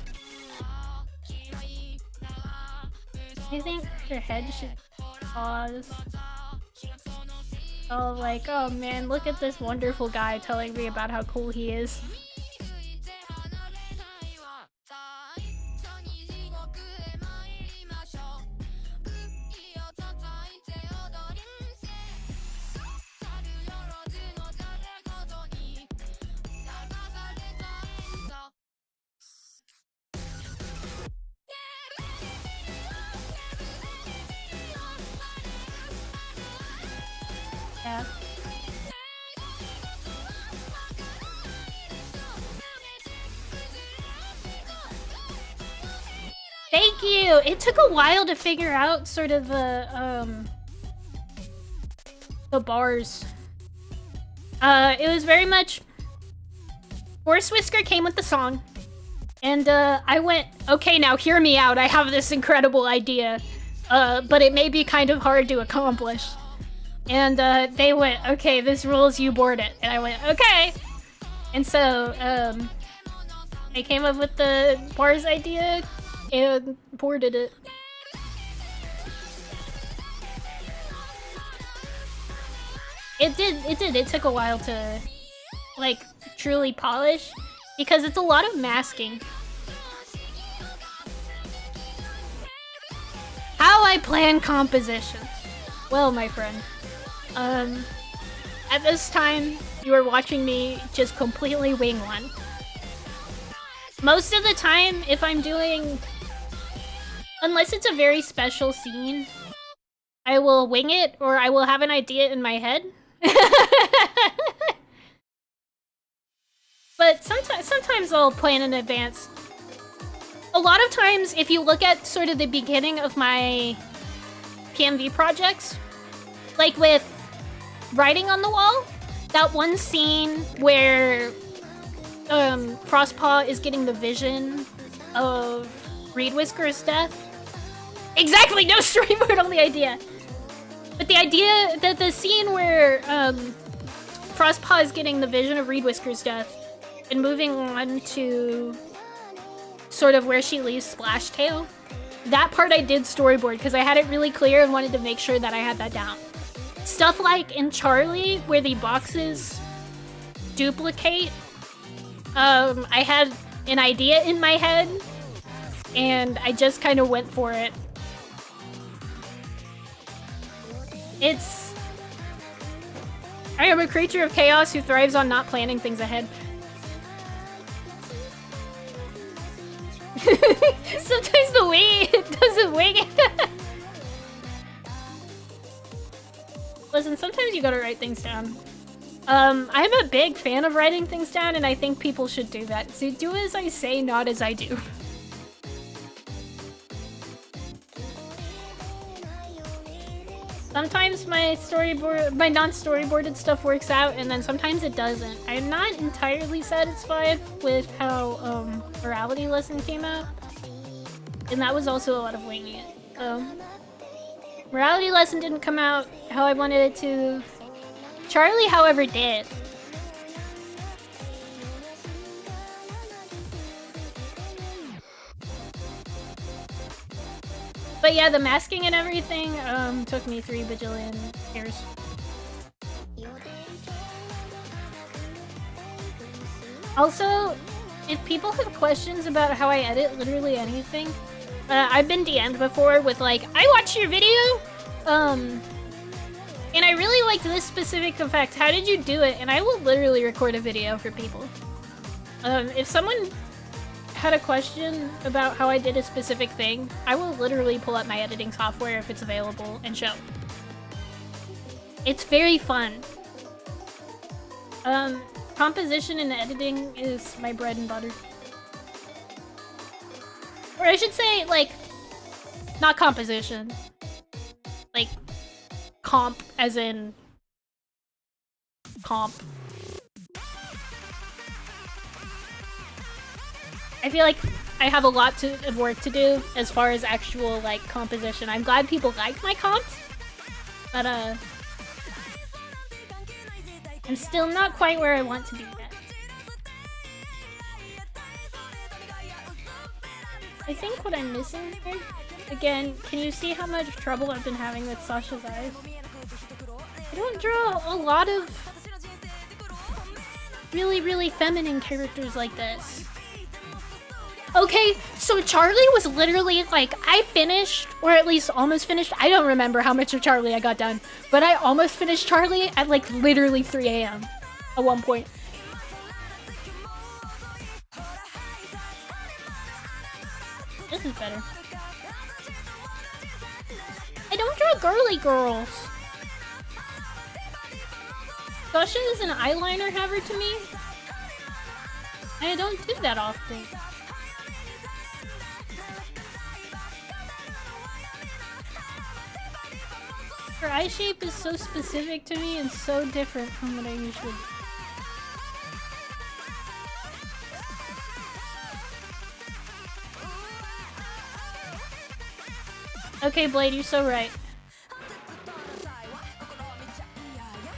I think her head should pause. Oh, like, oh man, look at this wonderful guy telling me about how cool he is. Yeah. Thank you! It took a while to figure out sort of the bars. It was very much Force Whisker came with the song. And I went, okay, now hear me out. I have this incredible idea. But it may be kind of hard to accomplish. And they went, okay, this rules, you board it. And I went, okay. And so I came up with the bars idea and boarded it. It did. It took a while to, like, truly polish. Because it's a lot of masking. How I plan composition. Well, my friend. At this time, you are watching me just completely wing one. Most of the time, if I'm doing... Unless it's a very special scene, I will wing it, or I will have an idea in my head. But sometimes I'll plan in advance. A lot of times, if you look at sort of the beginning of my PMV projects, like with Writing on the Wall, that one scene where Frostpaw is getting the vision of Reed Whisker's death. Exactly, no storyboard, only idea. But the idea that the scene where Frostpaw is getting the vision of Reed Whisker's death and moving on to sort of where she leaves Splash Tail, that part I did storyboard because I had it really clear and wanted to make sure that I had that down. Stuff like in Charlie, where the boxes duplicate, I had an idea in my head, and I just kind of went for it. I am a creature of chaos who thrives on not planning things ahead. Sometimes the way it doesn't wing it. Listen, sometimes you gotta write things down. I'm a big fan of writing things down, and I think people should do that. So do as I say, not as I do. Sometimes my non-storyboarded stuff works out, and then sometimes it doesn't. I'm not entirely satisfied with how Morality Lesson came out, and that was also a lot of winging it. Morality Lesson didn't come out how I wanted it to. Charlie, however, did. But yeah, the masking and everything took me 3 bajillion years. Also, if people have questions about how I edit literally anything, I've been DM'd before with like, I watched your video, and I really liked this specific effect. How did you do it? And I will literally record a video for people. If someone had a question about how I did a specific thing, I will literally pull up my editing software if it's available and show. It's very fun. Composition and editing is my bread and butter. Or I should say, like, not composition. Like, comp as in comp. I feel like I have a lot of work to do as far as actual, like, composition. I'm glad people like my comps, but, I'm still not quite where I want to be yet. I think what I'm missing here, again, can you see how much trouble I've been having with Sasha's eyes? I don't draw a lot of really, really feminine characters like this. Okay, so Charlie was literally like, I finished, or at least almost finished. I don't remember how much of Charlie I got done, but I almost finished Charlie at like literally 3 AM at one point. This is better. I don't draw girly girls. Sasha is an eyeliner haver to me. I don't do that often. Her eye shape is so specific to me and so different from what I usually do. Okay, Blade, you're so right.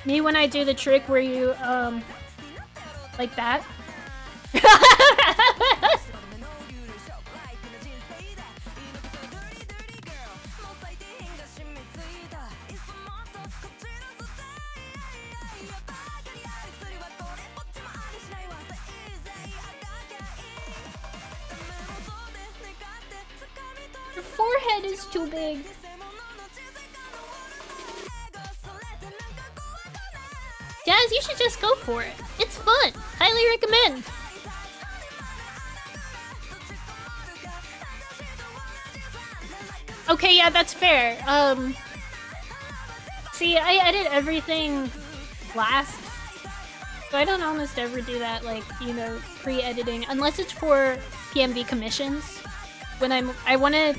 Me when I do the trick where you, like that. Your forehead is too big. Jazz, you should just go for it. It's fun. Highly recommend. Okay, yeah, that's fair. See, I edit everything last. So I don't almost ever do that, like, you know, pre-editing. Unless it's for PMV commissions. When I wanna...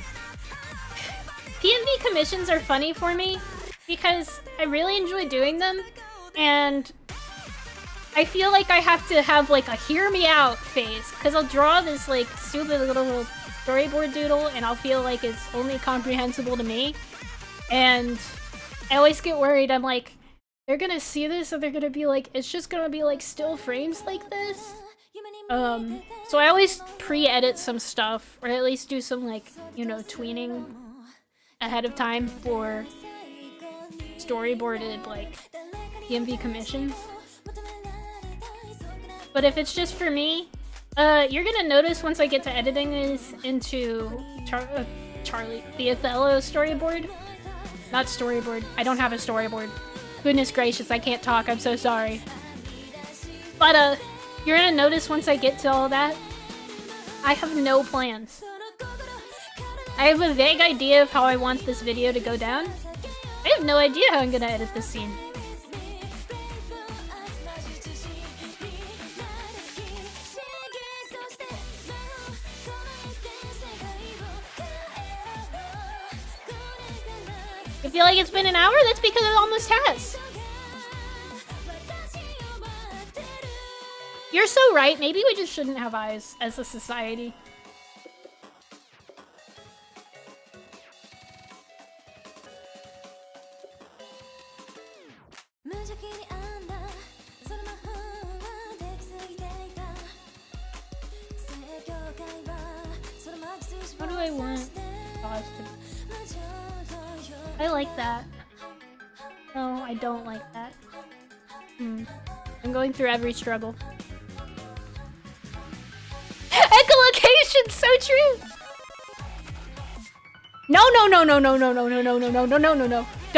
PMV commissions are funny for me because I really enjoy doing them. And I feel like I have to have like a hear me out phase because I'll draw this like stupid little storyboard doodle and I'll feel like it's only comprehensible to me. And I always get worried. I'm like, they're gonna see this and they're gonna be like, it's just gonna be like still frames like this. So I always pre-edit some stuff or at least do some like, you know, tweening ahead of time for storyboarded like PMV commissions. But if it's just for me, you're gonna notice once I get to editing this into Charlie, the Othello storyboard. Not storyboard. I don't have a storyboard. Goodness gracious, I can't talk. I'm so sorry. But you're gonna notice once I get to all that, I have no plans. I have a vague idea of how I want this video to go down. I have no idea how I'm gonna edit this scene. I feel like it's been an hour? That's because it almost has. You're so right. Maybe we just shouldn't have eyes as a society. What do I want pause to be? I like that. No, I don't like that. I'm going through every struggle. Echolocation, so true! No.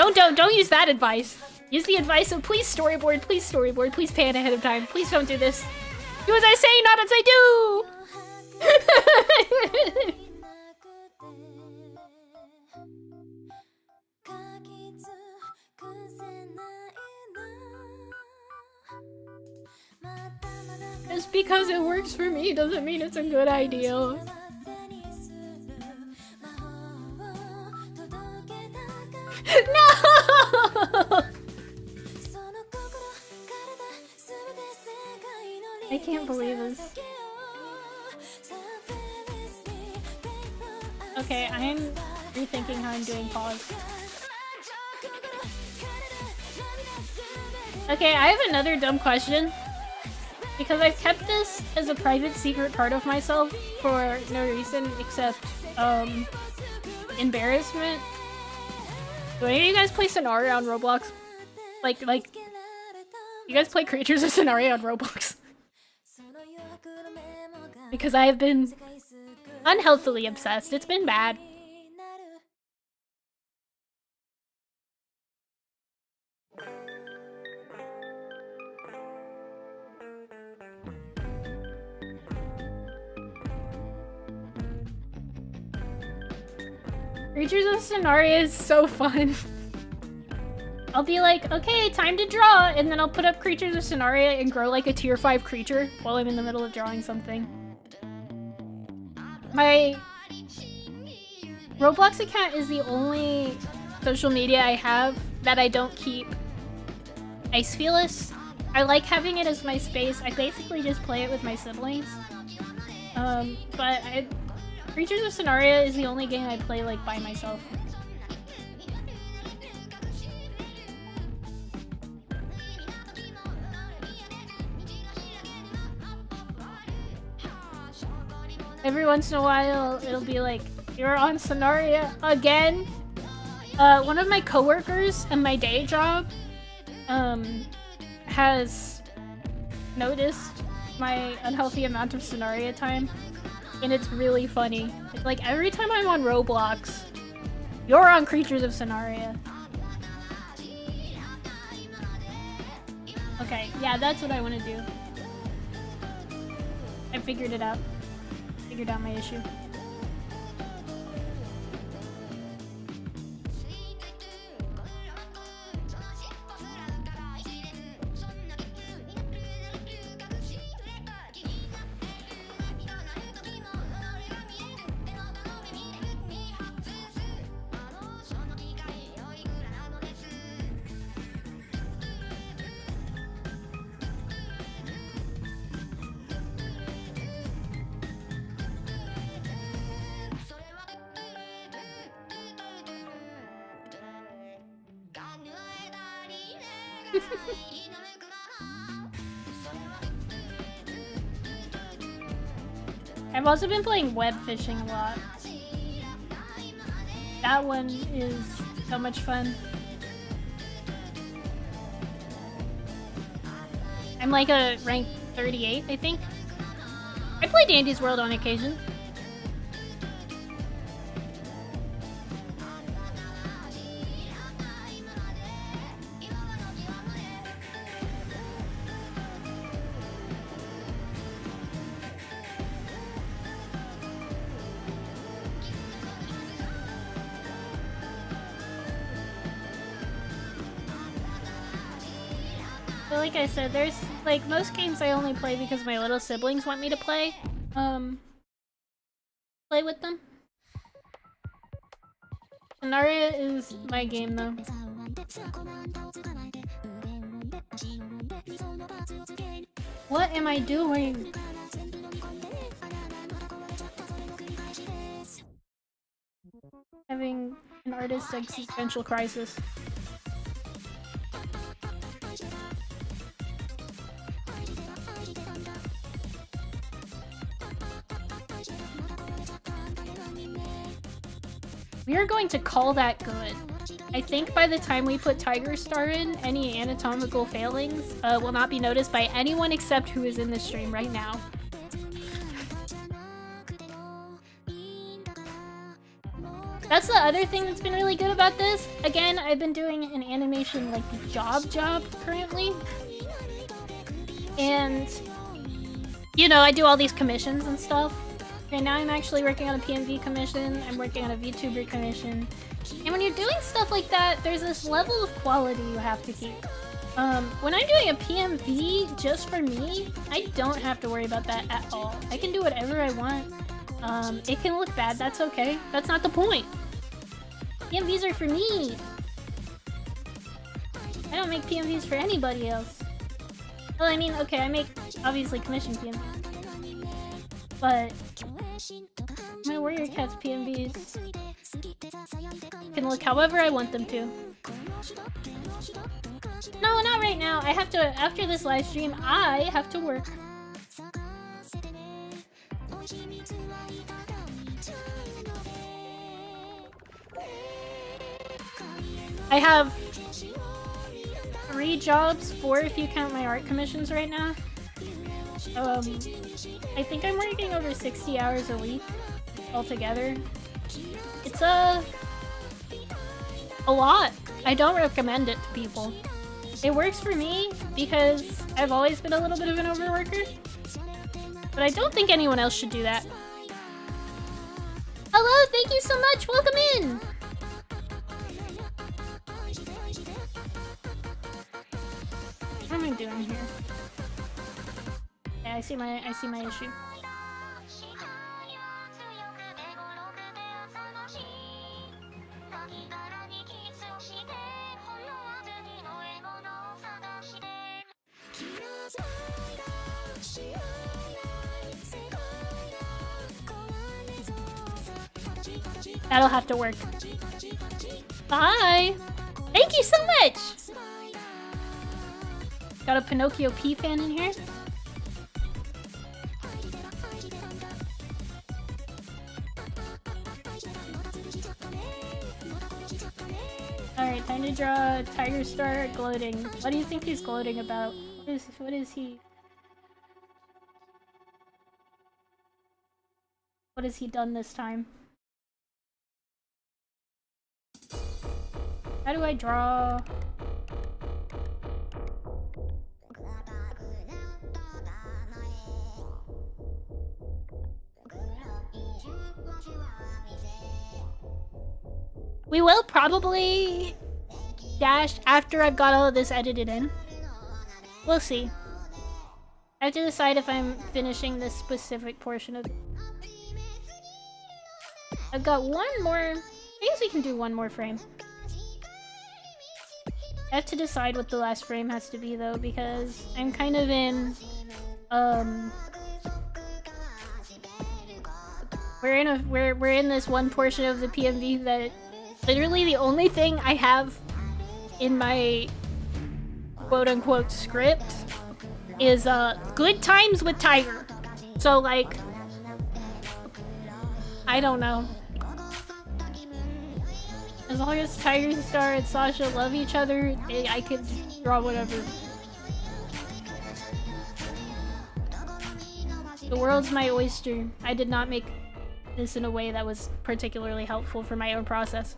Don't use that advice. Use the advice of please storyboard, please pan ahead of time. Please don't do this. Do as I say, not as I do! Just because it works for me doesn't mean it's a good idea. No! I can't believe this. Okay, I'm rethinking how I'm doing pause. Okay, I have another dumb question. Because I've kept this as a private secret part of myself for no reason except, embarrassment. Do any of you guys play Scenario on Roblox? Like, you guys play Creatures of Scenario on Roblox? Because I have been unhealthily obsessed. It's been bad. Creatures of Scenario is so fun. I'll be like, okay, time to draw, and then I'll put up Creatures of Scenario and grow like a tier 5 creature while I'm in the middle of drawing something. My Roblox account is the only social media I have that I don't keep ice-feeless. I like having it as my space. I basically just play it with my siblings. But Creatures of Scenario is the only game I play like by myself. Every once in a while, it'll be like, you're on Sonaria again? One of my coworkers in my day job, has noticed my unhealthy amount of Sonaria time, and it's really funny. It's like, every time I'm on Roblox, you're on Creatures of Sonaria. Okay, yeah, that's what I want to do. I figured it out. Figured out my issue. I've also been playing web fishing a lot. That one is so much fun. I'm like a rank 38, I think. I play Dandy's World on occasion. But like I said, there's like most games I only play because my little siblings want me to play with them. Sonaria is my game though. What am I doing? Having an artist existential crisis. We are going to call that good. I think by the time we put Tiger Star in, any anatomical failings will not be noticed by anyone except who is in this stream right now. That's the other thing that's been really good about this. Again, I've been doing an animation like job currently. And, you know, I do all these commissions and stuff. And now I'm actually working on a PMV commission, I'm working on a VTuber commission. And when you're doing stuff like that, there's this level of quality you have to keep. When I'm doing a PMV just for me, I don't have to worry about that at all. I can do whatever I want. It can look bad, that's okay. That's not the point. PMVs are for me. I don't make PMVs for anybody else. Well, I mean, okay, I make, obviously, commission PMVs. But my Warrior Cats PMVs can look however I want them to. No, not right now. I have to, after this live stream, I have to work. I have 3 jobs, 4 if you count my art commissions right now. I think I'm working over 60 hours a week altogether. It's a lot. I don't recommend it to people. It works for me because I've always been a little bit of an overworker. But I don't think anyone else should do that. Hello, thank you so much. Welcome in. What am I doing here? Yeah, I see my issue. That'll have to work. Bye! Thank you so much! Got a Pinocchio P fan in here. Alright, time to draw Tiger Star gloating. What do you think he's gloating about? What is he? What has he done this time? How do I draw? We will probably dash after I've got all of this edited in. We'll see. I have to decide if I'm finishing this specific portion of... I've got one more... I guess we can do one more frame. I have to decide what the last frame has to be though, because I'm kind of in... We're in this one portion of the PMV that literally the only thing I have in my quote-unquote script is good times with Tiger. So like, I don't know. As long as Tiger Star and Sasha love each other, I could draw whatever. The world's my oyster. I did not make this in a way that was particularly helpful for my own process.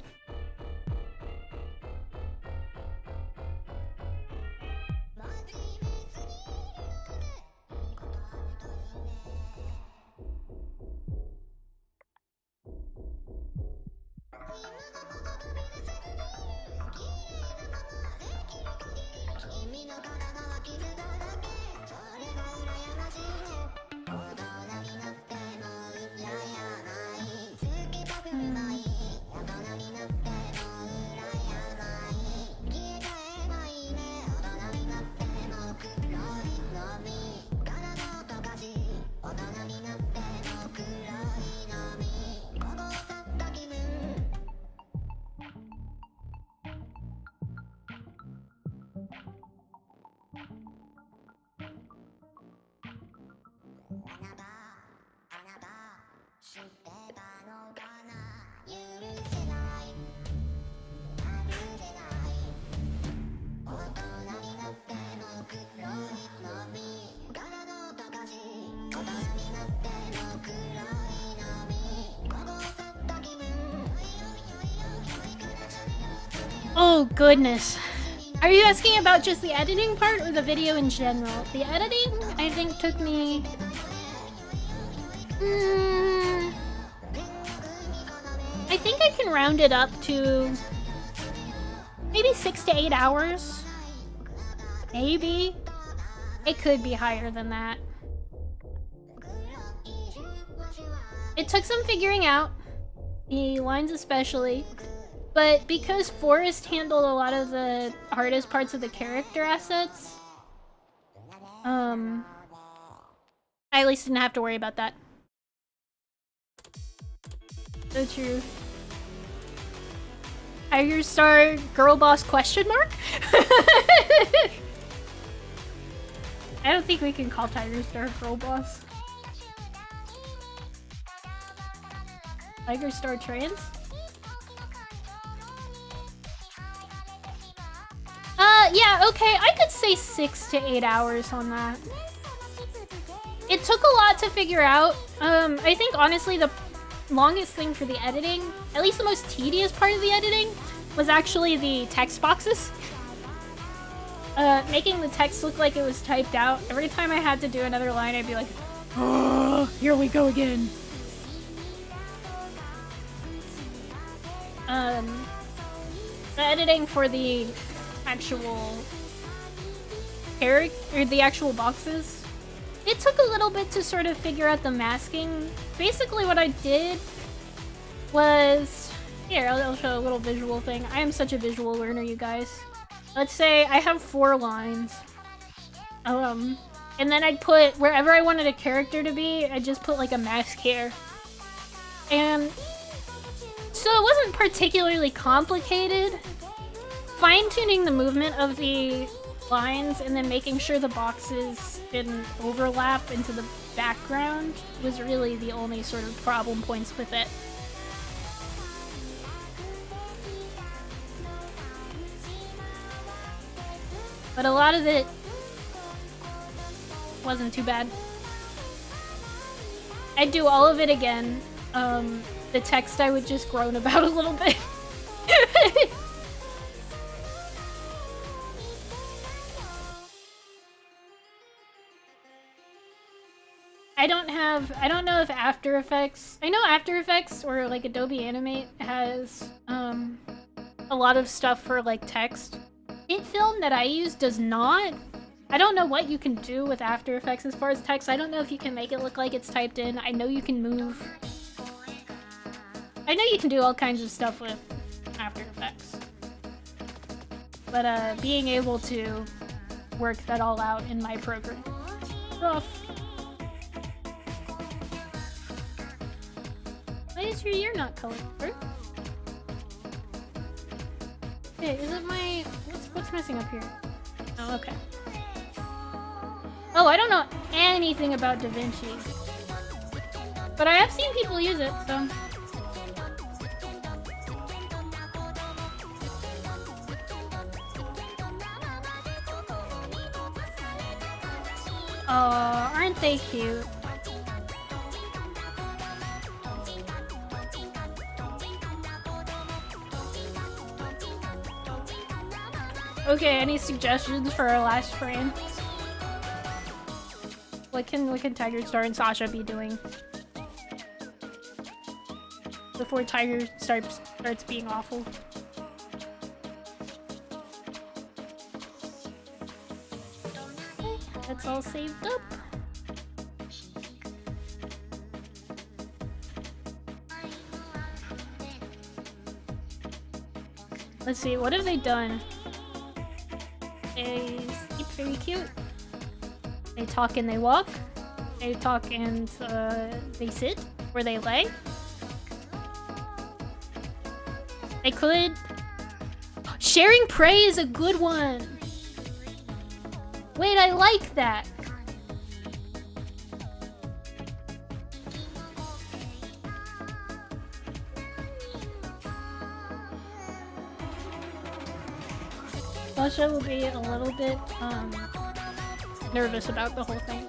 Oh goodness. Are you asking about just the editing part or the video in general? The editing, I think, took me... I think I can round it up to maybe 6 to 8 hours. Maybe. It could be higher than that. It took some figuring out, the lines especially. But because Forrest handled a lot of the hardest parts of the character assets, I at least didn't have to worry about that. So true. Tiger Star girl boss question mark? I don't think we can call Tiger Star girl boss. Tiger Star trans? Yeah, okay, I could say 6 to 8 hours on that. It took a lot to figure out. I think honestly the longest thing for the editing, at least the most tedious part of the editing, was actually the text boxes. Making the text look like it was typed out. Every time I had to do another line, I'd be like, oh, here we go again. The editing for the actual character, or the actual boxes, it took a little bit to sort of figure out the masking. Basically what I did was, here, I'll show a little visual thing. I am such a visual learner, you guys. Let's say I have 4 lines. And then I'd put, wherever I wanted a character to be, I'd just put like a mask here. And so it wasn't particularly complicated. Fine-tuning the movement of the lines and then making sure the boxes didn't overlap into the background was really the only sort of problem points with it. But a lot of it wasn't too bad. I'd do all of it again. The text I would just groan about a little bit. I don't know if After Effects, I know After Effects or like Adobe Animate has a lot of stuff for like text. Film that I use does not. I don't know what you can do with After Effects as far as text. I don't know if you can make it look like it's typed in. I know you can move. I know you can do all kinds of stuff with After Effects. But being able to work that all out in my program. Rough. Why is your ear not colored? Okay, is it my... What's messing up here? Oh, okay. Oh, I don't know anything about DaVinci. But I have seen people use it, so... Oh, aren't they cute? Okay, any suggestions for our last frame? What can Tiger Star and Sasha be doing before Tiger starts being awful? That's all saved up. Let's see, what have they done? They sleep very cute. They talk and they walk. They talk and they sit or they lay. They could... Sharing prey is a good one! Wait, I like that! Sasha will be a little bit nervous about the whole thing.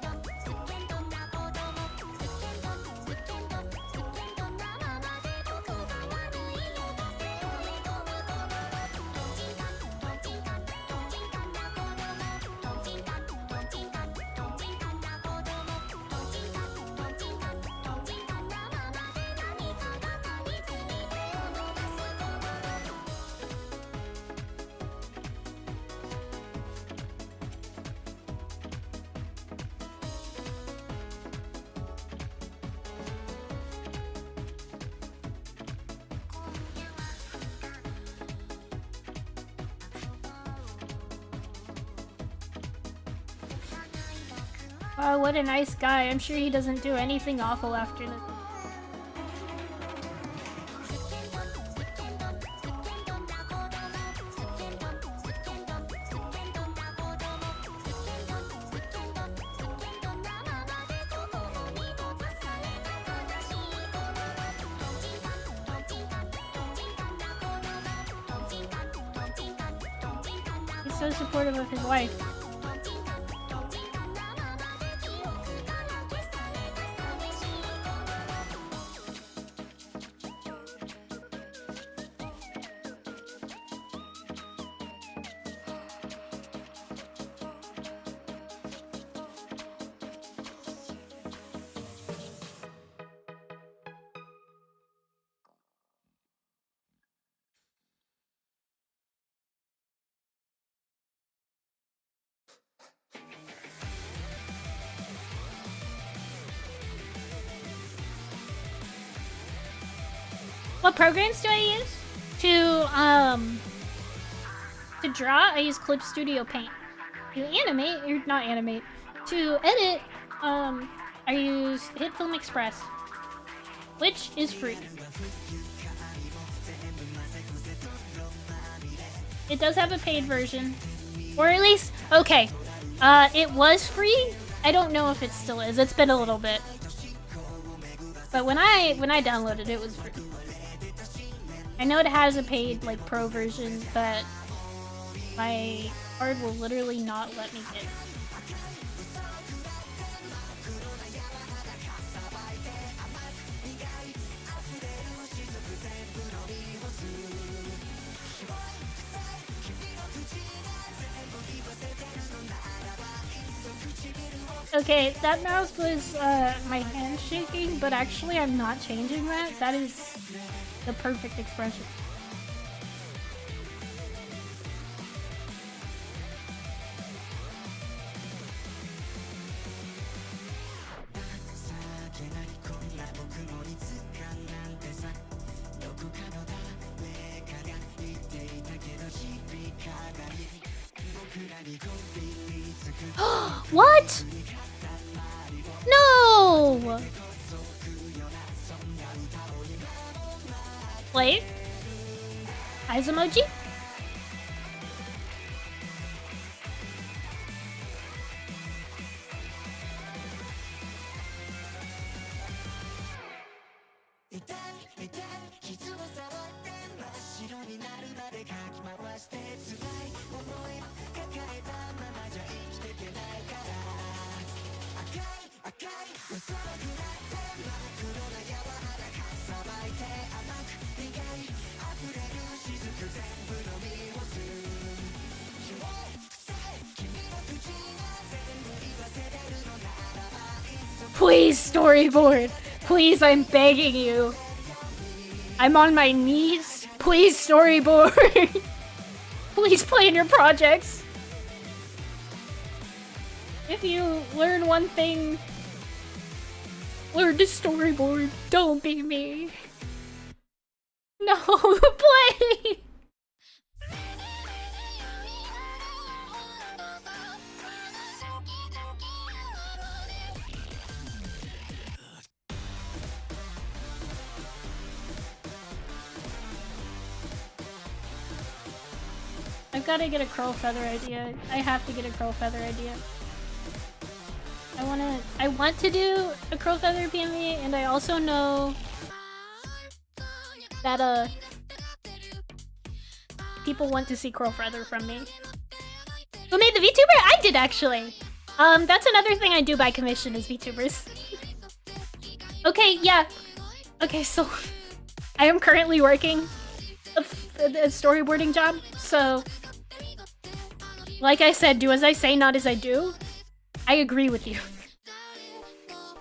Wow, what a nice guy. I'm sure he doesn't do anything awful after this. He's so supportive of his wife. What programs do I use? To draw, I use Clip Studio Paint. To animate, or not animate, to edit, I use HitFilm Express, which is free. It does have a paid version, or at least, okay, it was free. I don't know if it still is. It's been a little bit, but when I downloaded it, it was free. I know it has a paid, like, pro version, but my Card will literally not let me get. Okay, that mouse was my hand shaking, but actually I'm not changing that. That is the perfect expression. What? No! Wait. Eyes emoji? Please, storyboard! Please, I'm begging you! I'm on my knees! Please, storyboard! Please play in your projects! If you learn one thing, learn to storyboard. Don't be me. No, play! I've gotta get a curl feather idea. I have to get a curl feather idea. I want to do a curl feather PMV, and I also know that people want to see curl feather from me. Who made the VTuber? I did, actually. That's another thing I do by commission is VTubers. Okay, yeah. Okay, so I am currently working a storyboarding job, so like I said, do as I say, not as I do. I agree with you.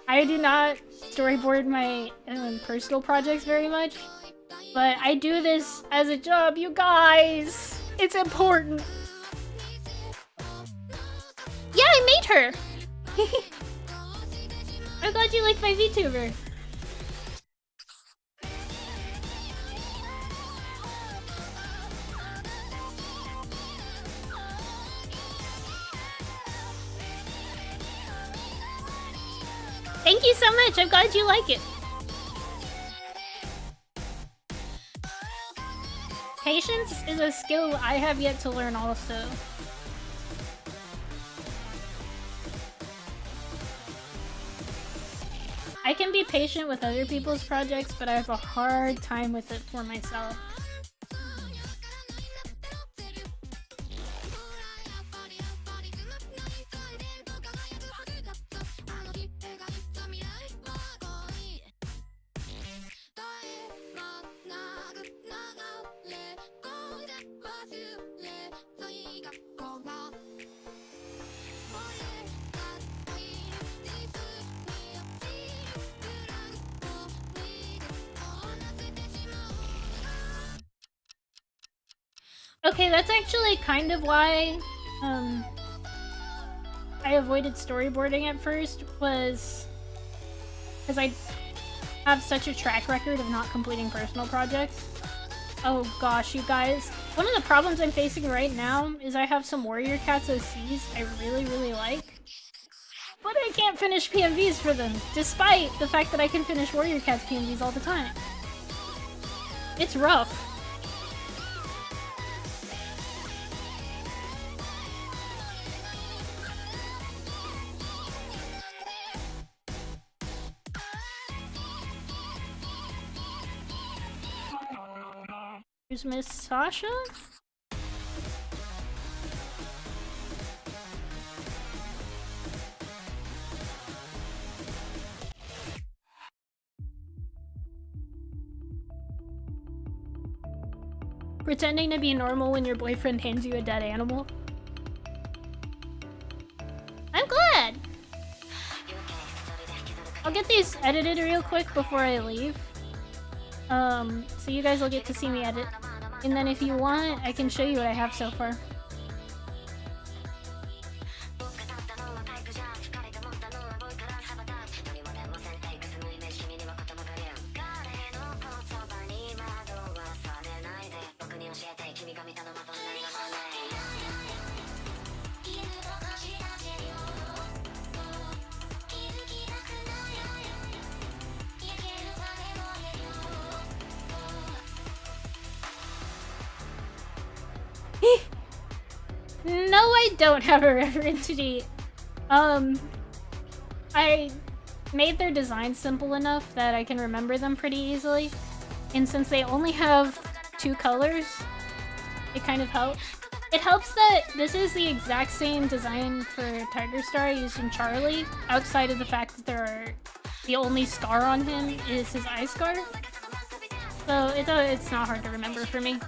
I do not storyboard my personal projects very much, but I do this as a job, you guys! It's important! Yeah, I made her! I'm glad you like my VTuber. Thank you so much, I'm glad you like it. Patience is a skill I have yet to learn also. I can be patient with other people's projects, but I have a hard time with it for myself. Okay, that's actually kind of why I avoided storyboarding at first, was because I have such a track record of not completing personal projects. Oh gosh, you guys. One of the problems I'm facing right now is I have some Warrior Cats OCs I really like, but I can't finish PMVs for them, despite the fact that I can finish Warrior Cats PMVs all the time. It's rough. Here's Miss Sasha. Pretending to be normal when your boyfriend hands you a dead animal. I'm glad! I'll get these edited real quick before I leave. So you guys will get to see me edit. And then if you want, I can show you what I have so far. No, I don't have a reference sheet. I made their design simple enough that I can remember them pretty easily. And since they only have 2 colors, it kind of helps. It helps that this is the exact same design for Tiger Star I used in Charlie, outside of the fact that the only scar on him is his eye scar. So it's not hard to remember for me.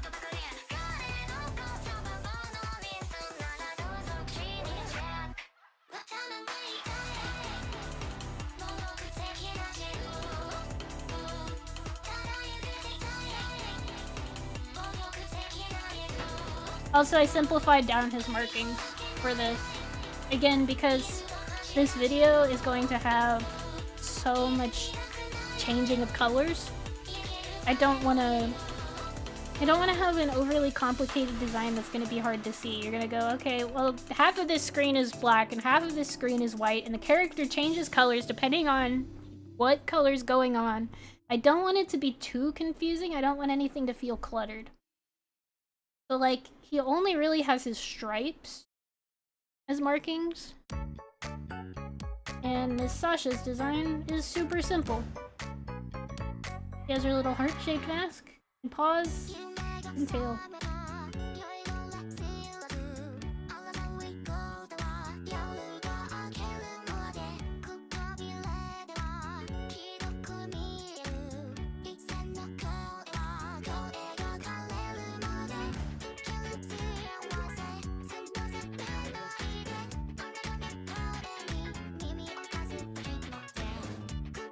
Also, I simplified down his markings for this. Again, because this video is going to have so much changing of colors. I don't want to have an overly complicated design that's going to be hard to see. You're going to go, okay, well, half of this screen is black and half of this screen is white, and the character changes colors depending on what color's going on. I don't want it to be too confusing. I don't want anything to feel cluttered. So, like, he only really has his stripes as markings. And Miss Sasha's design is super simple. She has her little heart-shaped mask, and paws, and tail.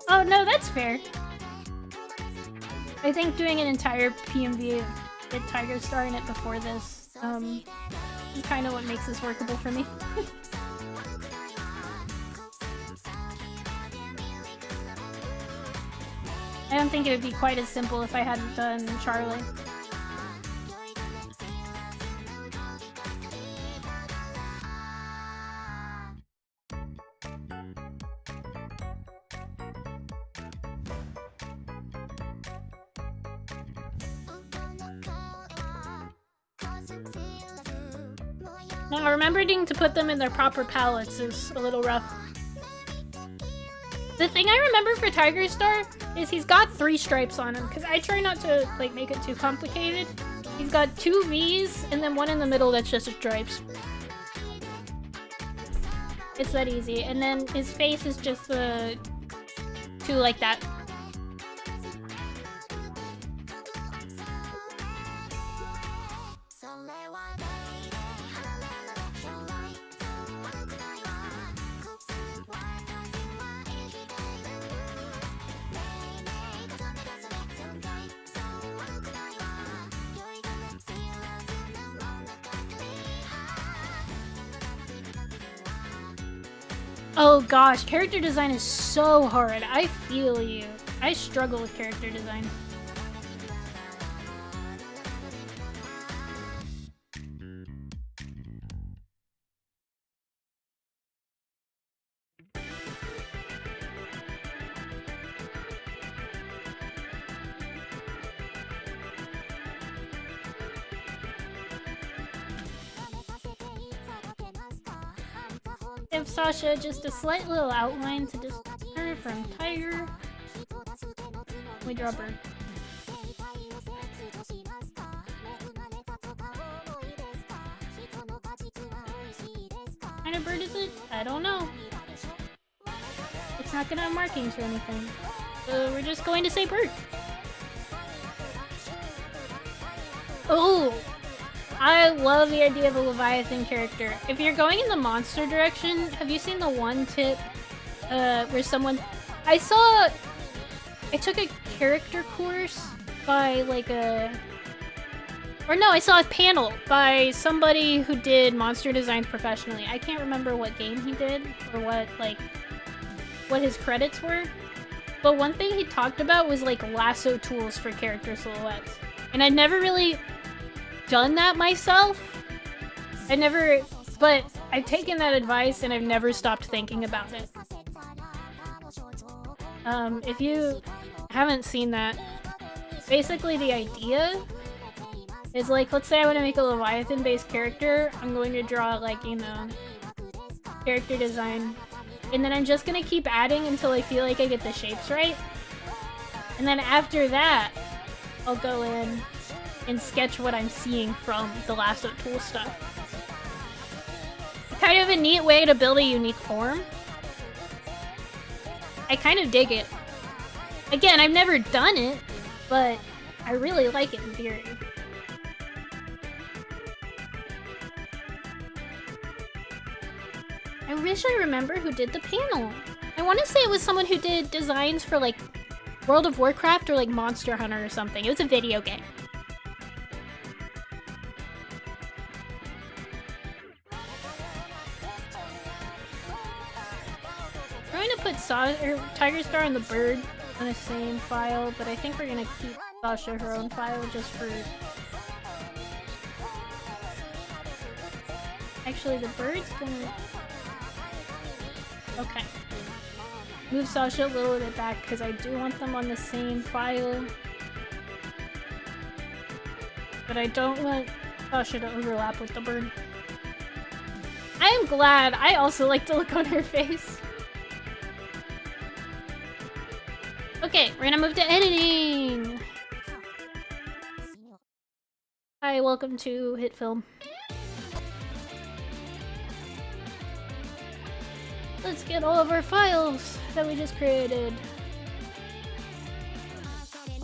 Oh no, that's fair. I think doing an entire PMV with Tiger Star in it before this is kind of what makes this workable for me. I don't think it would be quite as simple if I hadn't done Charlie. Now, remembering to put them in their proper palettes is a little rough. The thing I remember for Tiger Star is he's got 3 stripes on him, because I try not to like make it too complicated. He's got 2 V's and then one in the middle that's just stripes. It's that easy. And then his face is just the 2 like that. Oh gosh, character design is so hard. I feel you. I struggle with character design. Give Sasha just a slight little outline to distinguish her from Tiger. We draw bird. What kind of bird is it? I don't know. It's not gonna have markings or anything. So we're just going to say bird. Oh! I love the idea of a Leviathan character. If you're going in the monster direction, have you seen the one tip where someone... I took a character course by like a... Or no, I saw a panel by somebody who did monster designs professionally. I can't remember what game he did or what his credits were. But one thing he talked about was like lasso tools for character silhouettes. And I'd never really done that myself. But I've taken that advice and I've never stopped thinking about it. If you haven't seen that, basically the idea is like, let's say I want to make a Leviathan-based character, I'm going to draw like, you know, character design. And then I'm just gonna keep adding until I feel like I get the shapes right. And then after that, I'll go in and sketch what I'm seeing from the lasso tool stuff. Kind of a neat way to build a unique form. I kind of dig it. Again, I've never done it, but I really like it in theory. I wish I remember who did the panel. I want to say it was someone who did designs for like World of Warcraft or like Monster Hunter or something. It was a video game. I'm going to put Tiger Star and the bird on the same file, but I think we're going to keep Sasha her own file just for... Actually, the bird's gonna... Okay. Move Sasha a little bit back because I do want them on the same file. But I don't want Sasha to overlap with the bird. I am glad. I also like the look on her face. Okay, we're gonna move to editing! Hi, welcome to Hit Film. Let's get all of our files that we just created.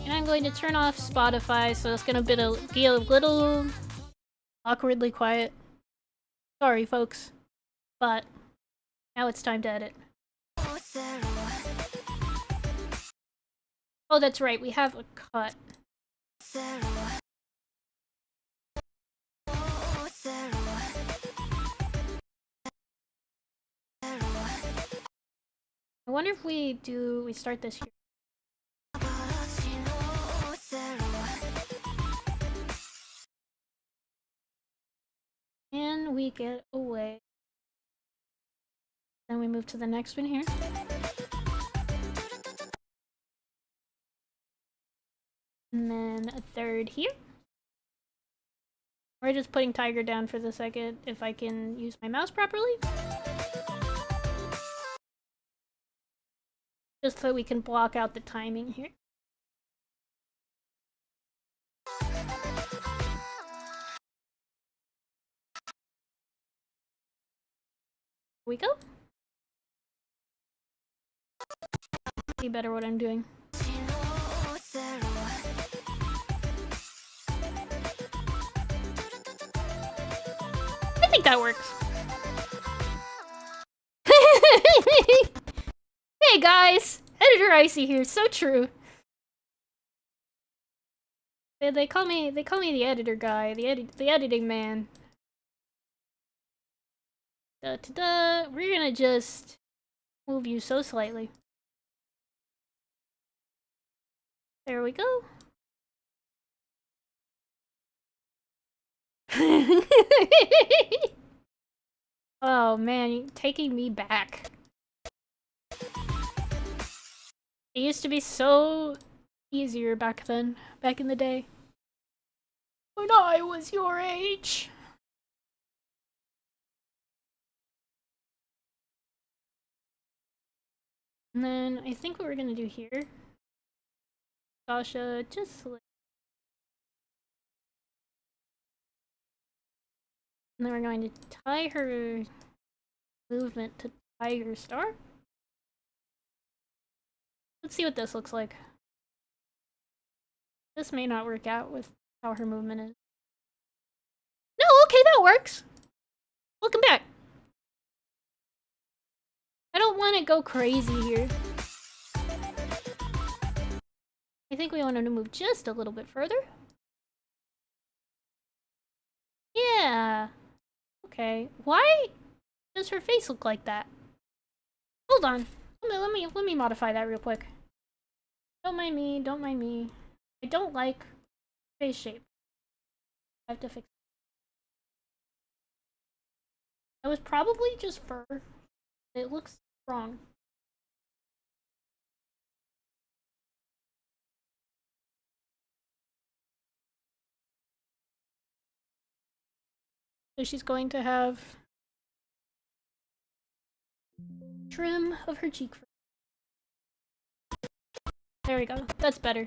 And I'm going to turn off Spotify, so it's gonna be a little awkwardly quiet. Sorry, folks. But now it's time to edit. Oh, that's right, we have a cut. I wonder if we start this here. And we get away. Then we move to the next one here. And then a third here. We're just putting Tiger down for the second if I can use my mouse properly. Just so we can block out the timing here. Here we go. See better what I'm doing. I think that works. Hey guys! Editor Icy here, so true. They call me the editor guy, the editing man. We're gonna just move you so slightly. There we go. Oh man, you're taking me back. It used to be so easier back then, back in the day. When I was your age. And then I think what we're gonna do here, Sasha, just like... And then we're going to tie her movement to Tiger Star. Let's see what this looks like. This may not work out with how her movement is. Okay, that works. Welcome back. I don't want to go crazy here. I think we wanted to move just a little bit further. Yeah. Okay. Why does her face look like that? Hold on. Let me modify that real quick. Don't mind me. Don't mind me. I don't like face shape. I have to fix it. That was probably just fur. It looks wrong. So she's going to have trim of her cheek. There we go. That's better.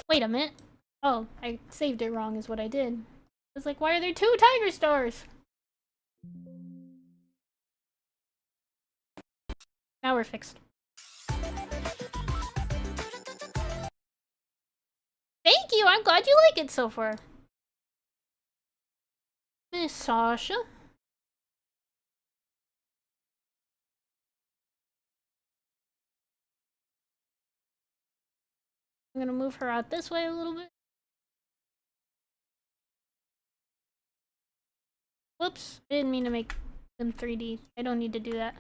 Wait a minute. Oh, I saved it wrong is what I did. I was like, why are there 2 tiger stars? Now we're fixed. Thank you! I'm glad you like it so far. Miss Sasha. I'm gonna move her out this way a little bit. Whoops, I didn't mean to make them 3D. I don't need to do that.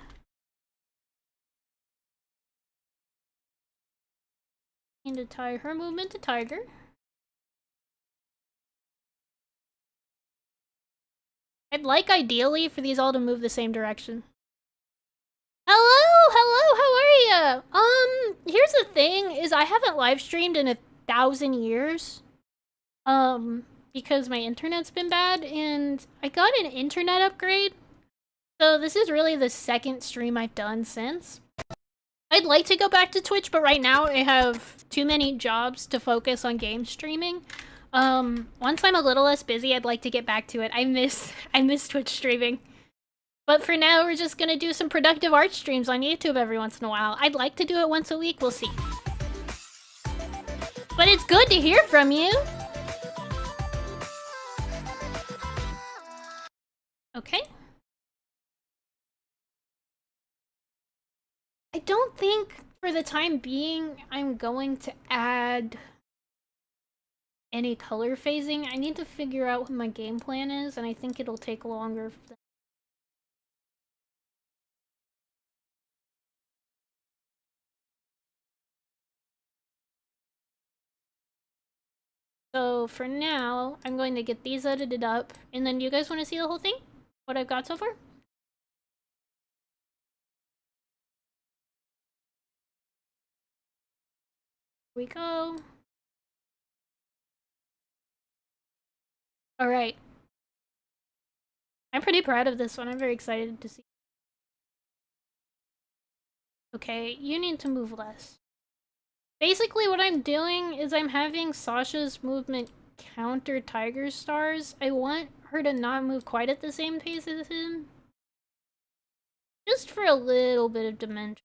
Need to tie her movement to tiger. I'd like ideally for these all to move the same direction. Hello, how are ya? Here's the thing, is I haven't live streamed in 1,000 years. Because my internet's been bad, and I got an internet upgrade. So this is really the 2nd stream I've done since. I'd like to go back to Twitch, but right now I have too many jobs to focus on game streaming. Once I'm a little less busy, I'd like to get back to it. I miss Twitch streaming. But for now, we're just gonna do some productive art streams on YouTube every once in a while. I'd like to do it once a week, we'll see. But it's good to hear from you! Okay. I don't think, for the time being, I'm going to add any color phasing. I need to figure out what my game plan is, and I think it'll take longer than so for now, I'm going to get these edited up, and then you guys want to see the whole thing? What I've got so far? Here we go. Alright. I'm pretty proud of this one. I'm very excited to see. Okay, you need to move less. Basically what I'm doing is I'm having Sasha's movement counter Tiger Stars. I want her to not move quite at the same pace as him. Just for a little bit of dimension.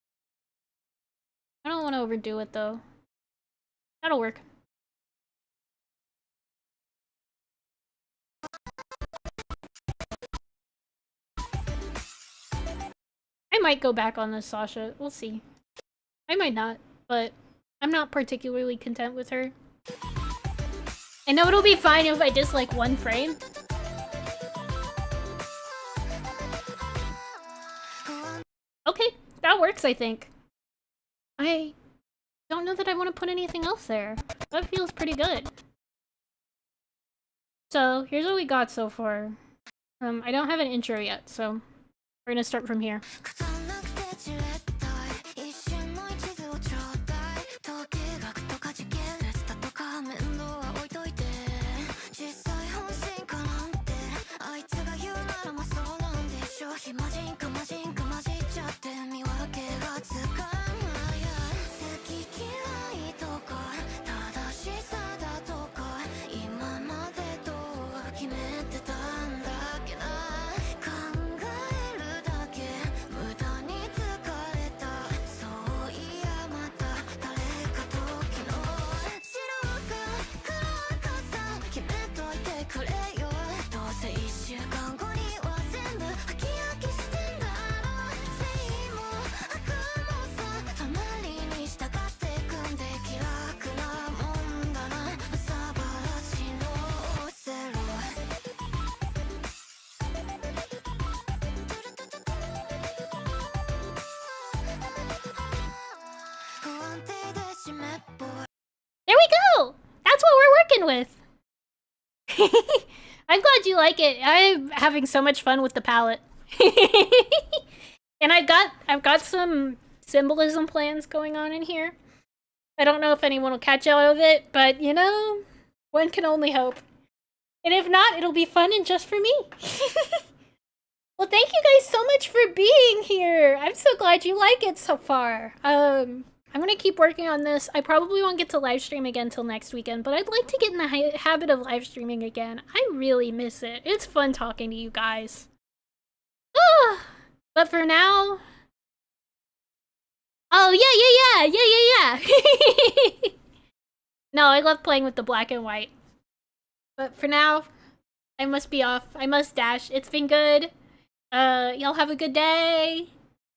I don't want to overdo it though. That'll work. I might go back on this Sasha. We'll see. I might not, but I'm not particularly content with her. I know it'll be fine if I just like 1 frame. Okay, that works, I think. I don't know that I want to put anything else there. That feels pretty good. So, here's what we got so far. I don't have an intro yet, so we're gonna start from here. like it. I'm having so much fun with the palette. And I've got some symbolism plans going on in here. I don't know if anyone will catch out of it, but you know, one can only hope. And if not, it'll be fun and just for me. Well, thank you guys so much for being here. I'm so glad you like it so far. I'm gonna keep working on this. I probably won't get to live stream again till next weekend, but I'd like to get in the habit of live streaming again. I really miss it. It's fun talking to you guys. But for now... Oh, yeah. No, I love playing with the black and white. But for now, I must be off. I must dash. It's been good. Y'all have a good day.